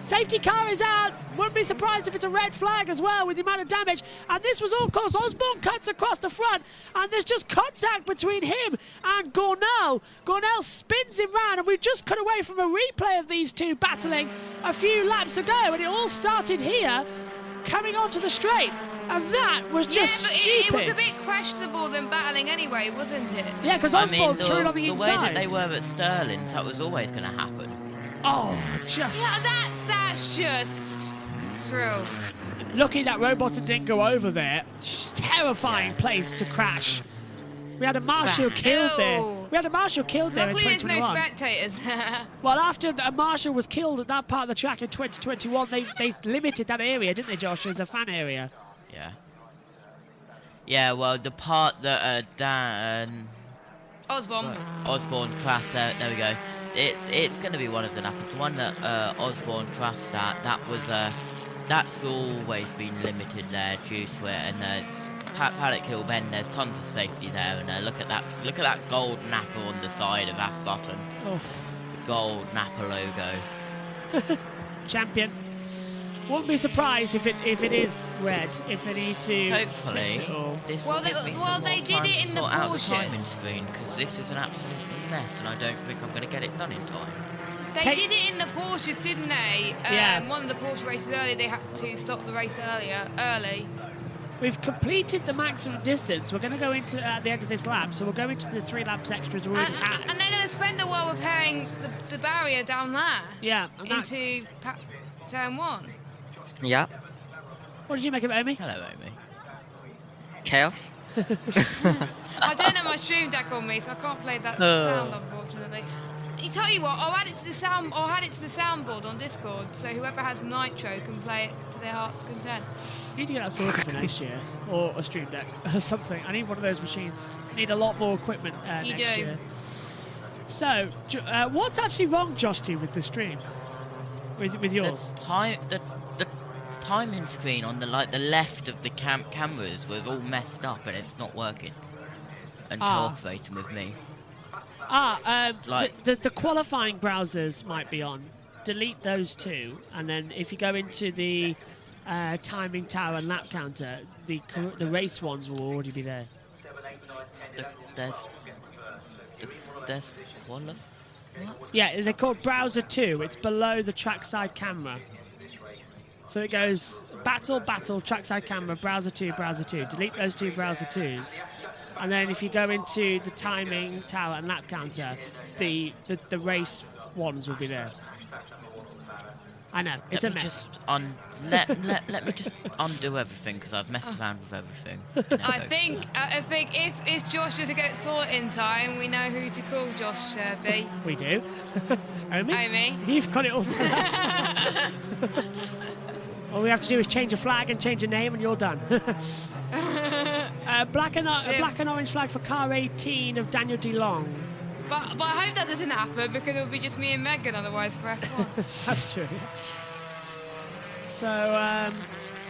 Safety car is out. Wouldn't be surprised if it's a red flag as well with the amount of damage. And this was all caused. Osborne cuts across the front, and there's just contact between him and Gornell. Gornell spins him round, and we've just cut away from a replay of these two battling a few laps ago, and it all started here, coming onto the straight. And that was just yeah, but stupid. it was a bit questionable than battling anyway, wasn't it? Yeah, because Osborne threw it on the inside. The way that they were at Sterling, that was always going to happen. Oh, just... Yeah, that's just cruel. Lucky that Robotham didn't go over there. Just terrifying place to crash. We had a Marshal killed there. We had a Marshal killed there Luckily in 2021. there's no spectators. Well, after a Marshal was killed at that part of the track in 2021, they limited that area, didn't they, Josh, as a fan area? Yeah. Yeah, well, the part that Osborne crashed there we go. It's going to be one of the laps. The one that Osborne crashed at, that's always been limited there due to it. And there's Paddock Hill Bend, there's tons of safety there. And look at that gold Napa on the side of Aston Sutton. Oof. The gold Napa logo. Champion. Wouldn't be surprised if it is red, if they need to hopefully fix it all. This Well, will give me well, some they more did time it to in the sort out the Porsches. timing screen, because this is an absolute mess and I don't think I'm going to get it done in time. They did it in the Porsches, didn't they? Yeah. One of the Porsche races earlier, they had to stop the race early. We've completed the maximum distance. We're going to go into at the end of this lap, so we'll go into the 3 laps extras we already had. And they're going to spend a while repairing the barrier down there. Yeah. And into turn 1. Yeah. What did you make of it, Amy? Hello, Amy. Chaos. I don't have my stream deck on me, so I can't play that sound, unfortunately. I tell you what, I'll add it to the soundboard on Discord, so whoever has Nitro can play it to their heart's content. You need to get that sorted for next year, or a stream deck, or something. I need one of those machines. I need a lot more equipment next year. So, what's actually wrong, Josh, with the stream? With yours? The timing screen on the left of the cameras was all messed up and it's not working and cooperating with me. The qualifying browsers might be on. Delete those 2, and then if you go into the timing tower and lap counter, the race ones will already be there. There's qualifying. Yeah, they're called browser 2. It's below the trackside camera. So it goes battle, trackside camera, browser 2, browser 2. Delete those 2 browser 2s. And then if you go into the timing tower and lap counter, the race ones will be there. I know, it's a mess. Let me just undo everything because I've messed around with everything. I think if Josh was to get sorted in time, we know who to call Josh B. We do. Amy? You've got it all set up. All we have to do is change a flag and change a name and you're done. Black and orange flag for car 18 of Daniel DeLong. But I hope that doesn't happen because it would be just me and Megan otherwise for F1. That's true. So,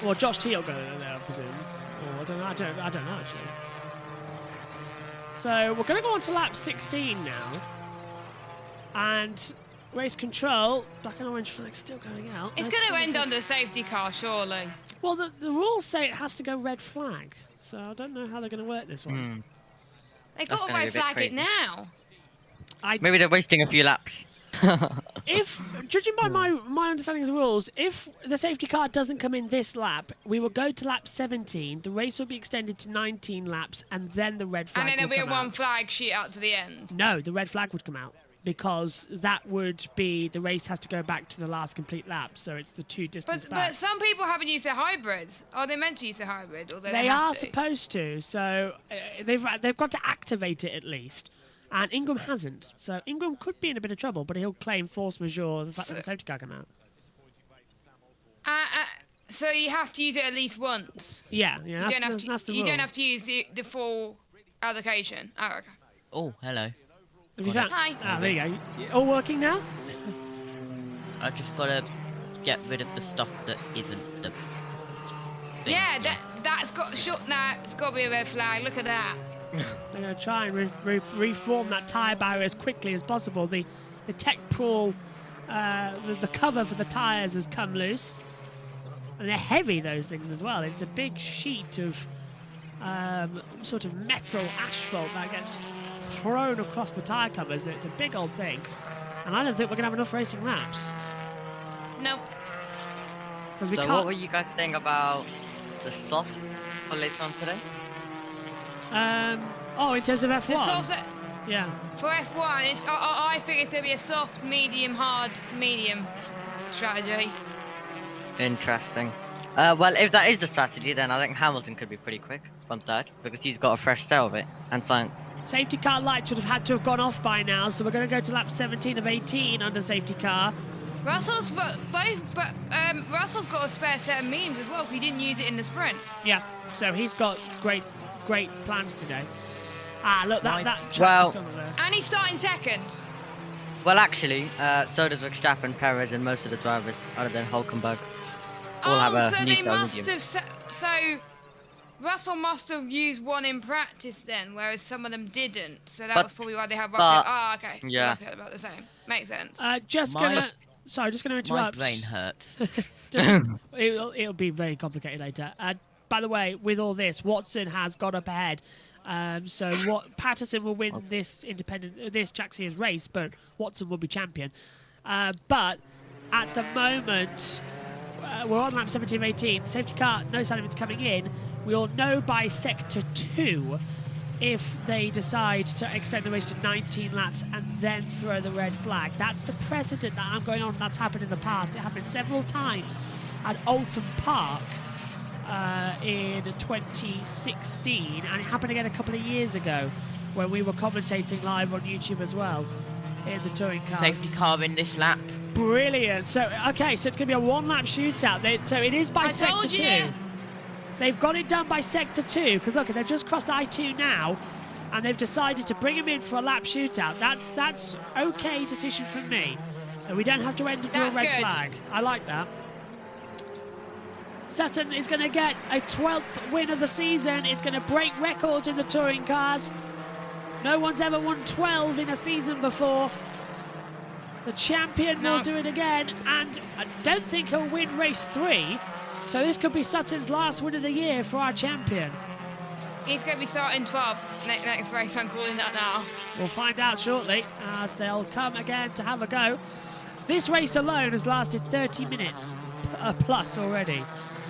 well, Josh T will go there, I presume. Or I don't know actually. So we're going to go on to lap 16 now. And race control, black and orange flag still going out. It's going to end under safety car, surely. Well, the rules say it has to go red flag. So I don't know how they're going to work this one. They've got to red flag it now. Maybe they're wasting a few laps. If, judging by my understanding of the rules, if the safety car doesn't come in this lap, we will go to lap 17, the race will be extended to 19 laps, and then the red flag And then will there'll be a come one flag sheet out to the end. No, the red flag would come out, because that would be, the race has to go back to the last complete lap, so it's the 2 distance back. But some people haven't used their hybrid. Are they meant to use their hybrid? Or They are supposed to, so they've got to activate it at least. And Ingram hasn't, so Ingram could be in a bit of trouble, but he'll claim force majeure the fact that the safety car came out. So you have to use it at least once? Yeah, that's the rule. You don't have to use the full allocation. Oh, okay. Oh, hello. Have you found? Hi. Ah, there you go. All working now? I just got to get rid of the stuff that isn't the thing. Yeah, that's got shut now. It's got to be a red flag. Look at that. They're going to try and reform that tyre barrier as quickly as possible. The tech pool, the cover for the tyres has come loose. And they're heavy, those things, as well. It's a big sheet of sort of metal asphalt that gets thrown across the tyre covers. It's a big old thing. And I don't think we're going to have enough racing laps. Nope. Because we So can't... what were you guys saying about the soft for later on today? In terms of F1? The soft, yeah. for F1, I think it's going to be a soft, medium, hard, medium strategy. Interesting. Well, if that is the strategy, then I think Hamilton could be pretty quick from third because he's got a fresh style of it, and Science. Safety car lights would have had to have gone off by now, so we're going to go to lap 17 of 18 under safety car. Russell's Russell's got a spare set of mediums as well because he didn't use it in the sprint. Yeah, so he's got great plans today. Look, that tractor's Well- still not there. And he's starting second. Well, actually, so does Verstappen, Perez, and most of the drivers, other than Hulkenberg, all have a so new they style must medium. have. So Russell must have used one in practice then, whereas some of them didn't. So that But- was probably why they had but- roughly. Okay. yeah. Roughly about the same. Makes sense. Just My- gonna My interrupt. brain hurts. It'll be very complicated later. By the way, with all this, Watson has got up ahead. So Patterson will win this Jack Sears race, but Watson will be champion. But at the moment, we're on lap 17 of 18. Safety car, no sign of it's coming in. We'll know by sector 2 if they decide to extend the race to 19 laps and then throw the red flag. That's the precedent that I'm going on. That's happened in the past. It happened several times at Oulton Park in 2016, and it happened again a couple of years ago when we were commentating live on YouTube as well in the touring cars. Safety car in this lap. Brilliant. So it's going to be a one-lap shootout. So it is by I sector told 2. you. They've got it done by sector 2 because look, they've just crossed I2 now, and they've decided to bring him in for a lap shootout. That's okay decision from me. And we don't have to end with a That's red good. flag. I like that. Sutton is going to get a 12th win of the season. It's going to break records in the touring cars. No one's ever won 12 in a season before. The champion will do it again, and I don't think he'll win race 3. So this could be Sutton's last win of the year for our champion. He's going to be starting 12th next race. I'm calling that now. We'll find out shortly as they'll come again to have a go. This race alone has lasted 30 minutes plus already.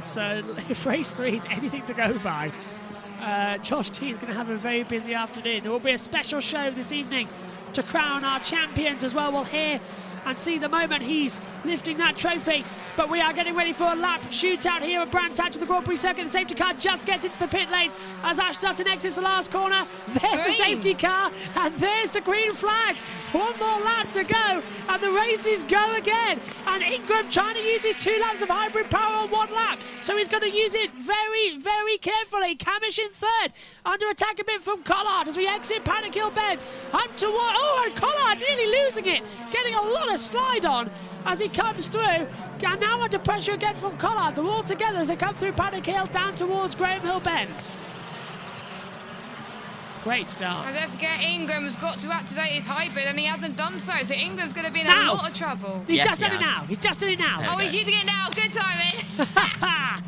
So if race 3 is anything to go by, Josh T is going to have a very busy afternoon. There will be a special show this evening to crown our champions as well. We'll hear and see the moment he's lifting that trophy. But we are getting ready for a lap shootout here at Brands Hatch at the Grand Prix Circuit. The safety car just gets into the pit lane as Ash Sutton exits the last corner. There's the safety car, and there's the green flag. One more lap to go, and the races go again. And Ingram trying to use his 2 laps of hybrid power on 1 lap. So he's going to use it very, very carefully. Camish in third, under attack a bit from Collard as we exit Paddock Hill Bend. Up to one. Oh, and Collard nearly losing it, getting a lot of slide on as he comes through. And now under pressure again from Collard. They're all together as they come through Paddock Hill down towards Graham Hill Bend. Great start. And don't forget, Ingram has got to activate his hybrid, and he hasn't done so. So Ingram's going to be in Now. a lot of trouble. He's Yes, just done he it has. now. He's just done it now. Oh, he's using it now. Good timing.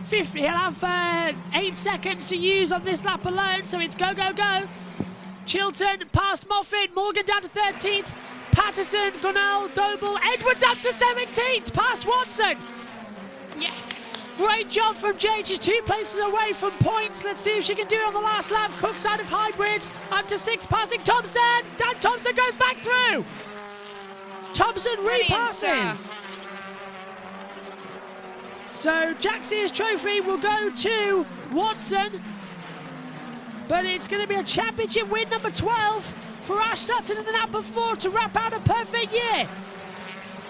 50, he'll have 8 seconds to use on this lap alone, so it's go, go, go. Chilton past Moffat, Morgan down to 13th, Patterson, Gunnell, Doble, Edwards up to 17th, past Watson. Yes. Great job from Jade, she's 2 places away from points. Let's see if she can do it on the last lap. Cook's out of hybrid, up to 6th, passing Thompson. Dan Thompson goes back through. Thompson Brilliant repasses. stuff. So Jack Sears trophy will go to Watson, but it's going to be a championship win number 12 for Ash Sutton in the lap of 4 to wrap out a perfect year.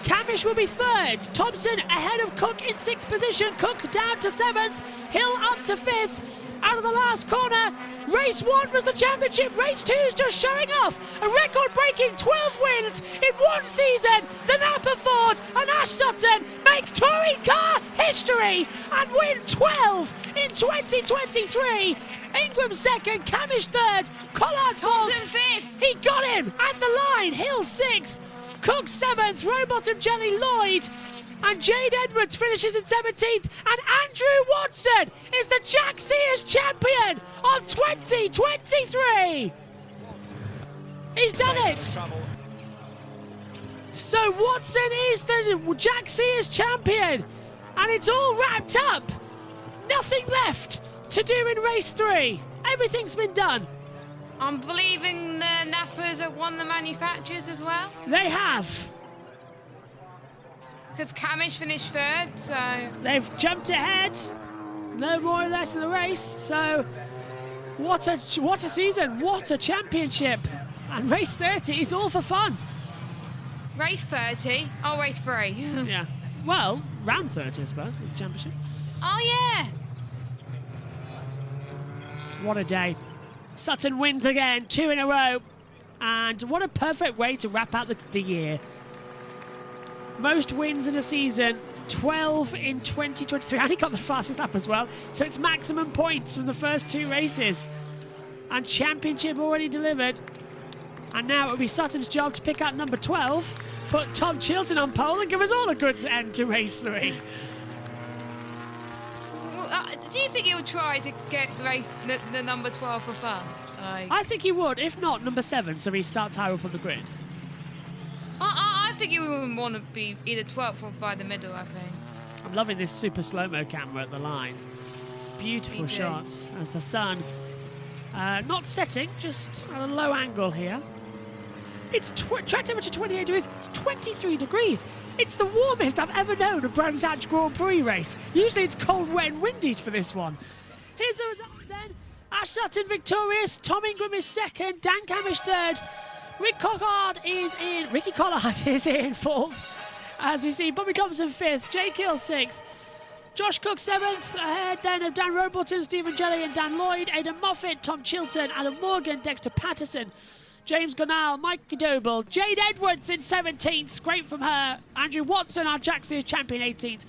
Camish will be 3rd, Thompson ahead of Cook in 6th position, Cook down to 7th, Hill up to 5th. Out of the last corner, race 1 was the championship, race 2 is just showing off. A record-breaking 12 wins in 1 season. The Napa Ford and Ash Sutton make touring car history and win 12 in 2023. Ingram 2nd, Camish 3rd, Collard 4th. Thompson 5th. He got him at the line. Hill 6th, Cook 7th, Rowbottom Jelly Lloyd. And Jade Edwards finishes in 17th. And Andrew Watson is the Jack Sears champion of 2023. He's done it. So Watson is the Jack Sears champion. And it's all wrapped up Nothing left to do in race 3. Everything's been done. I'm believing the Nappers have won the manufacturers as well. They have. Because Camish finished 3rd, so... They've jumped ahead. No more or less in the race. So, what a season. What a championship. And race 30 is all for fun. Race 30? Oh, race 3. Yeah. Well, round 30, I suppose, of the championship. Oh, yeah. What a day. Sutton wins again, 2 in a row. And what a perfect way to wrap out the year. Most wins in a season, 12 in 2023. And he got the fastest lap as well. So it's maximum points from the first 2 races. And championship already delivered. And now it'll be Sutton's job to pick out number 12, put Tom Chilton on pole and give us all a good end to race 3. Do you think he'll try to get the number 12 for fun? I think he would, if not number 7, so he starts higher up on the grid. I think he would want to be either 12th or by the middle, I think. I'm loving this super slow-mo camera at the line. Beautiful shots as the sun, not setting, just at a low angle here. It's track temperature 28 degrees, it's 23 degrees. It's the warmest I've ever known a Brands Hatch Grand Prix race. Usually it's cold, wet and windy for this one. Here's the results then. Ash Sutton victorious, Tom Ingram is 2nd, Dan Camish 3rd, Ricky Collard is in 4th. As we see Bobby Thompson 5th, Jake Hill 6th, Josh Cook 7th, ahead then of Dan Robolton, Stephen Jelly and Dan Lloyd, Aidan Moffat, Tom Chilton, Adam Morgan, Dexter Patterson, James Gonal, Mike Doble, Jade Edwards in 17th, great from her. Andrew Watson, our Jack Sears champion, 18th.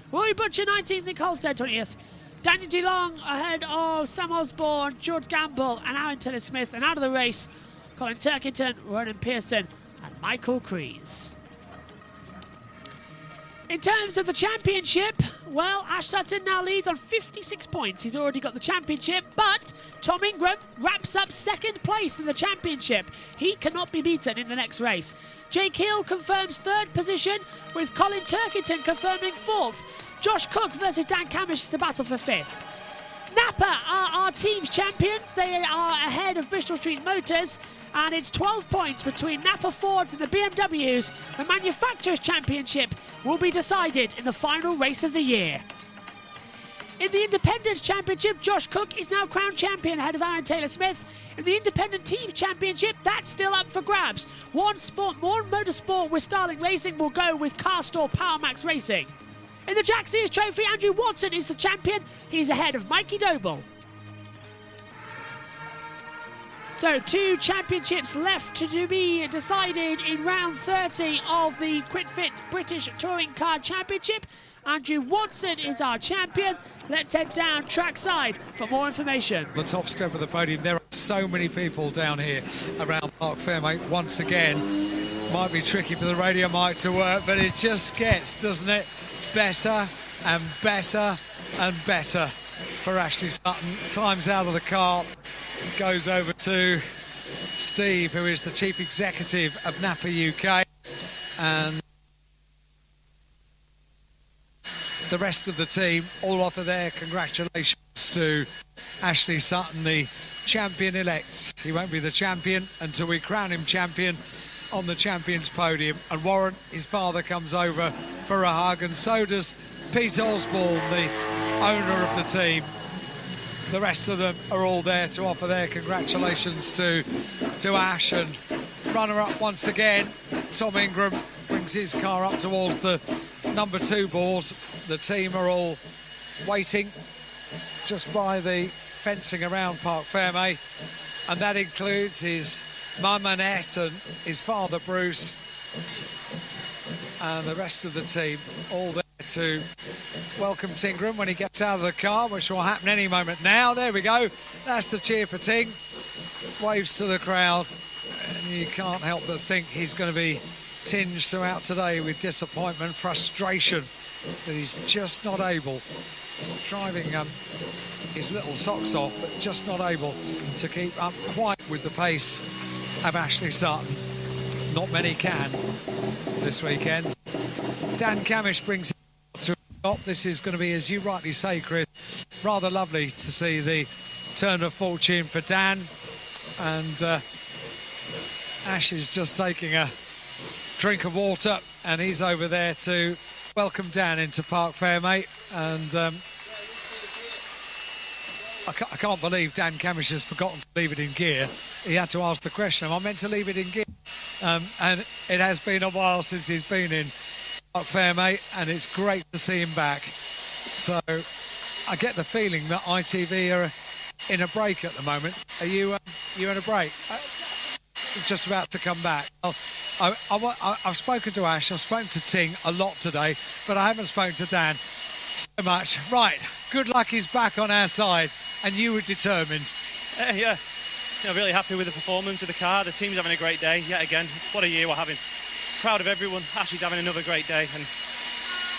Roy Butcher, 19th, Nick Holstead, 20th. Daniel DeLong ahead of Sam Osborne, George Gamble and Aaron Taylor-Smith. And out of the race, Colin Turkington, Ronan Pearson and Michael Kreese. In terms of the championship, well, Ash Sutton now leads on 56 points. He's already got the championship, but Tom Ingram wraps up 2nd place in the championship. He cannot be beaten in the next race. Jake Hill confirms 3rd position, with Colin Turkington confirming 4th. Josh Cook versus Dan Camish is the battle for 5th. Napa are our team's champions. They are ahead of Bristol Street Motors, and it's 12 points between Napa Fords and the BMWs. The Manufacturers' Championship will be decided in the final race of the year. In the Independents Championship, Josh Cook is now crowned champion ahead of Aaron Taylor-Smith. In the Independent Team Championship, that's still up for grabs. One motorsport with Starling Racing will go with Carstor PowerMax Racing. In the Jack Sears Trophy, Andrew Watson is the champion. He's ahead of Mikey Doble. So 2 championships left to be decided in round 30 of the QuitFit British Touring Car Championship. Andrew Watson is our champion. Let's head down trackside for more information. The top step of the podium. There are so many people down here around Park Fairmate once again. Might be tricky for the radio mic to work, but it just gets, doesn't it, better and better and better for Ashley Sutton. Climbs out of the car, goes over to Steve, who is the Chief Executive of Napa UK, and the rest of the team all offer their congratulations to Ashley Sutton, the champion-elect. He won't be the champion until we crown him champion on the champions podium. And Warren, his father, comes over for a hug, and so does Pete Osborne, the owner of the team. The rest of them are all there to offer their congratulations to Ash. And runner-up once again, Tom Ingram brings his car up towards the number 2 board. The team are all waiting just by the fencing around Park Fairmate, and that includes his mum Annette and his father Bruce and the rest of the team, all there to welcome Tingram when he gets out of the car, which will happen any moment now. There we go, that's the cheer for Ting. Waves to the crowd, and you can't help but think he's going to be tinged throughout today with disappointment, frustration that he's just not able, driving his little socks off, but just not able to keep up quite with the pace of Ashley Sutton. Not many can this weekend. Dan Camish brings it to the top. This is going to be, as you rightly say, Chris, rather lovely to see the turn of fortune for Dan. And Ash is just taking a drink of water, and he's over there to welcome Dan into Park Fairmate. And I can't believe Dan Camish has forgotten to leave it in gear. He had to ask the question, am I meant to leave it in gear? And it has been a while since he's been in Park Fairmate, and it's great to see him back. So I get the feeling that ITV are in a break at the moment. Are you in a break? Just about to come back. I've spoken to Ash, I've spoken to Ting a lot today, but I haven't spoken to Dan so much. Right, good luck he's back on our side, and you were determined. Yeah, really happy with the performance of the car. The team's having a great day yet again. What a year we're having. Proud of everyone. Ash is having another great day, and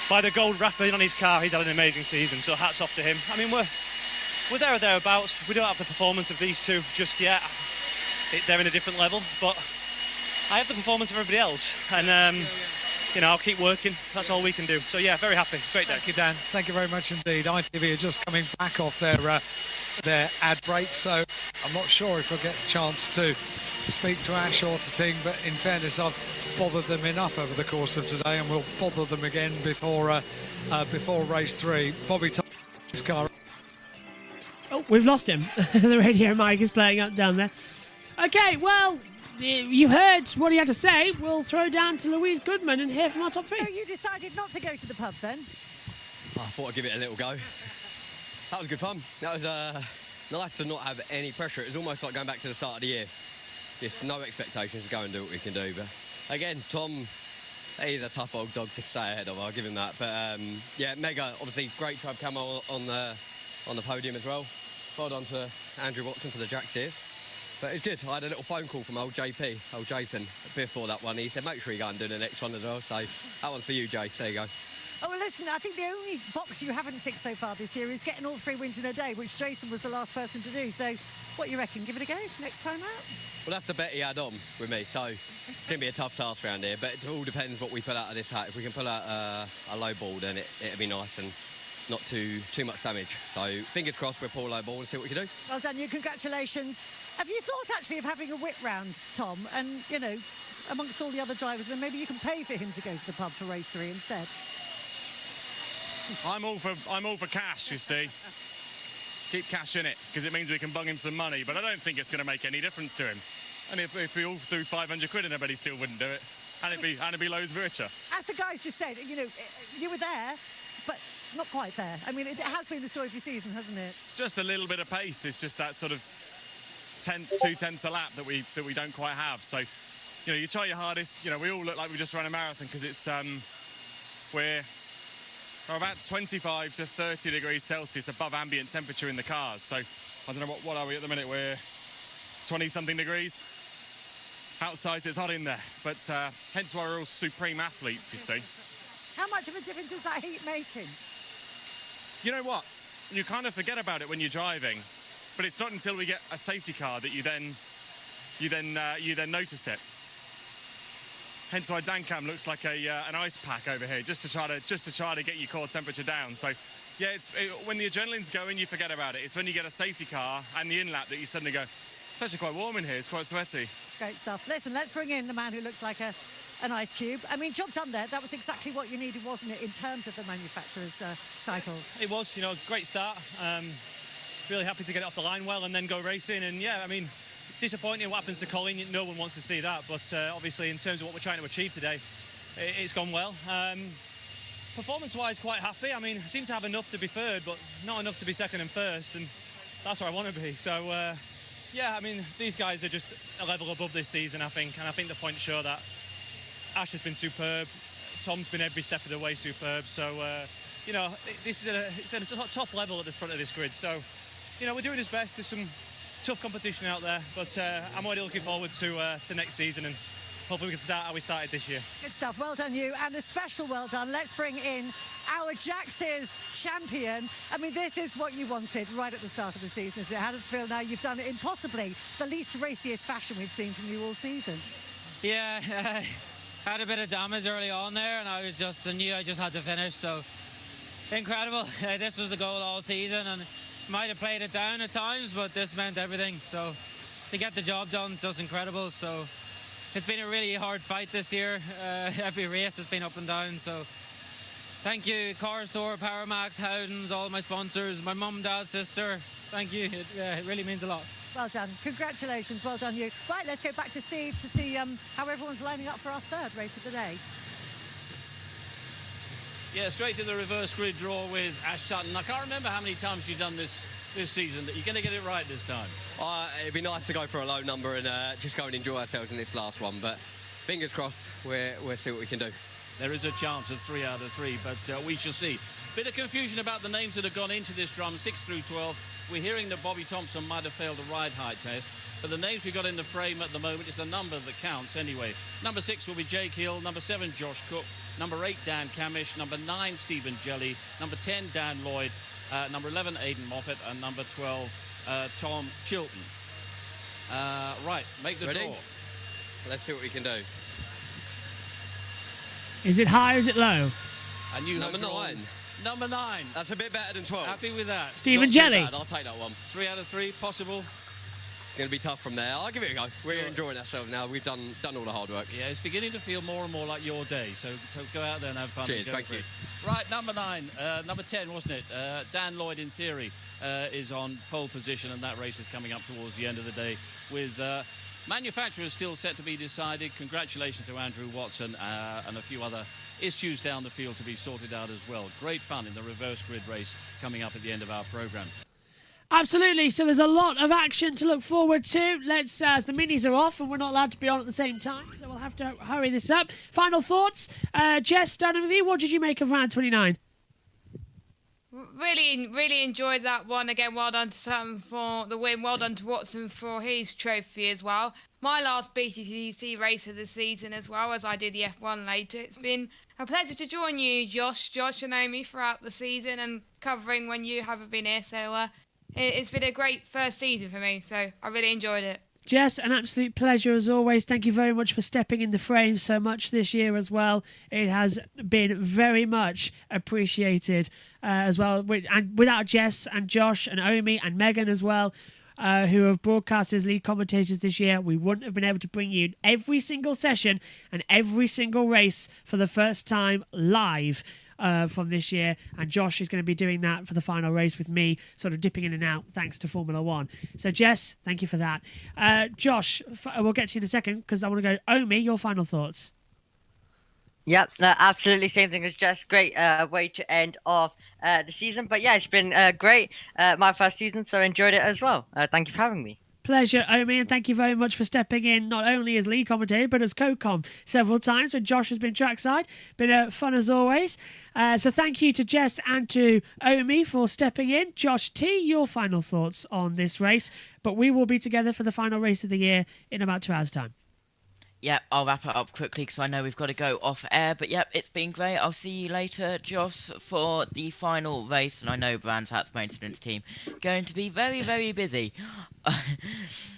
by the gold wrapping on his car, he's had an amazing season, so hats off to him. I mean, we're there or thereabouts. We don't have the performance of these two just yet. They're in a different level, but I have the performance of everybody else, and I'll keep working. That's all we can do. So yeah, very happy. Great day. Thank you, Dan. Thank you very much indeed. ITV are just coming back off their ad break, so I'm not sure if we'll get a chance to speak to Ash or to Ting, but in fairness, I've bothered them enough over the course of today, and we'll bother them again before race 3. Bobby Thompson's car. Oh, we've lost him. The radio mic is playing up down there. Okay, well, you heard what he had to say. We'll throw down to Louise Goodman and hear from our top 3. So you decided not to go to the pub then? I thought I'd give it a little go. That was good fun. That was nice to not have any pressure. It was almost like going back to the start of the year. Just no expectations to go and do what we can do. But again, Tom, he's a tough old dog to stay ahead of. I'll give him that. But yeah, mega, obviously great to have Camo on the podium as well. Well done to Andrew Watson for the Jack Sears. But it's good. I had a little phone call from old Jason, before that one. He said, make sure you go and do the next one as well. So that one's for you, Jace. There you go. Oh, well, listen, I think the only box you haven't ticked so far this year is getting all 3 wins in a day, which Jason was the last person to do. So what you reckon? Give it a go next time out? Well, that's the bet he had on with me. So it's going to be a tough task around here. But it all depends what we pull out of this hat. If we can pull out a low ball, then it'll be nice and not too much damage. So fingers crossed we'll pull a low ball and see what we can do. Well done, you. Congratulations. Have you thought actually of having a whip round, Tom, and, amongst all the other drivers, then maybe you can pay for him to go to the pub for race 3 instead? I'm all for cash, you see. Keep cash in it, because it means we can bung him some money, but I don't think it's going to make any difference to him. And if we all threw 500 quid in there, but he still wouldn't do it. And it'd be loads richer. As the guys just said, you were there, but not quite there. I mean, it has been the story of your season, hasn't it? Just a little bit of pace. It's just that sort of 2/10 a lap that we don't quite have. So, you try your hardest. We all look like we just run a marathon because it's we're about 25 to 30 degrees Celsius above ambient temperature in the cars. So I don't know what are we at the minute. We're 20-something degrees outside, so it's hot in there. But hence why we're all supreme athletes, you see. How much of a difference is that heat making? You know what? You kind of forget about it when you're driving, but it's not until we get a safety car that you then notice it. Hence why Dancam looks like an ice pack over here, just to try to get your core temperature down. So, yeah, when the adrenaline's going, you forget about it. It's when you get a safety car and the in-lap that you suddenly go, it's actually quite warm in here. It's quite sweaty. Great stuff. Listen, let's bring in the man who looks like an ice cube. I mean, job done there. That was exactly what you needed, wasn't it, in terms of the manufacturer's title? It was, great start. Really happy to get it off the line well and then go racing. And yeah, I mean, disappointing what happens to Colin. No one wants to see that. But obviously, in terms of what we're trying to achieve today, it's gone well. Performance-wise, quite happy. I mean, I seem to have enough to be third, but not enough to be second and first. And that's where I want to be. So, yeah, I mean, these guys are just a level above this season, I think. And I think the points show that. Ash has been superb. Tom's been every step of the way superb. So, this is it's a top level at this front of this grid. So, we're doing his best. There's some tough competition out there, but I'm already looking forward to next season, and hopefully we can start how we started this year. Good stuff. Well done, you, and a special well done. Let's bring in our Jack Sears champion. I mean, this is what you wanted right at the start of the season, isn't it? How does it feel now? You've done it in possibly the least raciest fashion we've seen from you all season. Yeah, had a bit of damage early on there, and I knew I just had to finish, so Incredible. This was the goal all season, and might have played it down at times, but this meant everything. So to get the job done, just incredible. So it's been a really hard fight this year. Every race has been up and down. So thank you, Car Store, Power Max, Howdens, all my sponsors, my mum, dad, sister. Thank you. It really means a lot. Well done. Congratulations. Well done, you. Right, let's go back to Steve to see how everyone's lining up for our third race of the day. Yeah, straight to the reverse grid draw with Ash Sutton. I can't remember how many times you've done this season. That you're going to get it right this time. It'd be nice to go for a low number and just go and enjoy ourselves in this last one. But fingers crossed, we'll see what we can do. There is a chance of 3 out of 3, but we shall see. Bit of confusion about the names that have gone into this drum, 6 through 12. We're hearing that Bobby Thompson might have failed the ride height test, but the names we've got in the frame at the moment is the number that counts anyway. Number 6 will be Jake Hill, number 7 Josh Cook, number 8 Dan Camish, number 9 Stephen Jelly, number 10 Dan Lloyd, number 11 Aidan Moffat, and number 12 Tom Chilton. Right, make the Ready? draw. Let's see what we can do. Is it high or is it low? And you Number have drawn 9. Number 9. That's a bit better than 12. Happy with that? Stephen Not too Jelly. bad, I'll take that one. 3 out of 3, possible. It's going to be tough from there. I'll give it a go. We're enjoying ourselves now. We've done all the hard work. Yeah, it's beginning to feel more and more like your day, so go out there and have fun. Cheers, and go thank for you. it. Right, number 9, number 10, wasn't it? Dan Lloyd, in theory, is on pole position, and that race is coming up towards the end of the day with manufacturers still set to be decided. Congratulations to Andrew Watson and a few other issues down the field to be sorted out as well. Great fun in the reverse grid race coming up at the end of our programme. Absolutely. So there's a lot of action to look forward to. Let's, as the minis are off and we're not allowed to be on at the same time, so we'll have to hurry this up. Final thoughts. Jess, starting with you, what did you make of round 29? Really enjoyed that one. Again, well done to Sam for the win. Well done to Watson for his trophy as well. My last BTCC race of the season as well, as I did the F1 later. It's been a pleasure to join you, Josh and Amy, throughout the season and covering when you haven't been here. So it's been a great first season for me. So I really enjoyed it. Jess, an absolute pleasure as always. Thank you very much for stepping in the frame so much this year as well. It has been very much appreciated as well. And without Jess and Josh and Omi and Megan as well, who have broadcasted as lead commentators this year, we wouldn't have been able to bring you every single session and every single race for the first time live from this year, and Josh is going to be doing that for the final race with me, sort of dipping in and out thanks to Formula One. So Jess, thank you for that. Josh, we'll get to you in a second because I want to go, Omi, your final thoughts. Yep, absolutely same thing as Jess. Great way to end off the season. But yeah, it's been great. My first season, so enjoyed it as well. Thank you for having me. Pleasure, Omi, and thank you very much for stepping in, not only as lead commentator, but as co-com several times when Josh has been trackside. Been fun as always. So thank you to Jess and to Omi for stepping in. Josh T, your final thoughts on this race. But we will be together for the final race of the year in about 2 hours' time. Yep, I'll wrap it up quickly because I know we've got to go off air. But yep, it's been great. I'll see you later, Josh, for the final race. And I know Brands Hat's maintenance team going to be very, very busy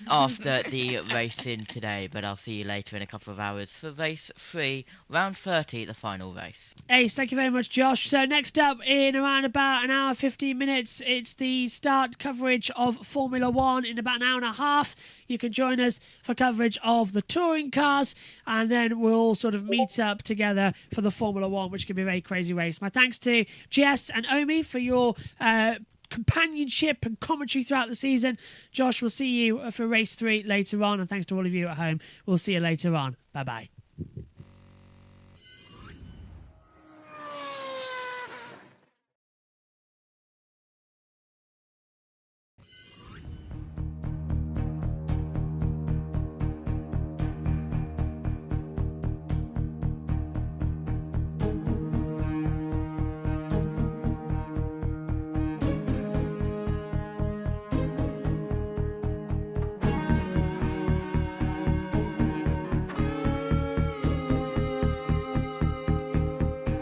after the racing today. But I'll see you later in a couple of hours for race 3, round 30, the final race. Ace, thank you very much, Josh. So next up in around about an hour, 15 minutes, it's the start coverage of Formula One in about an hour and a half. You can join us for coverage of the touring cars, and then we'll all sort of meet up together for the Formula One, which can be a very crazy race. My thanks to Jess and Omi for your companionship and commentary throughout the season. Josh, we'll see you for race 3 later on, and thanks to all of you at home. We'll see you later on. Bye-bye.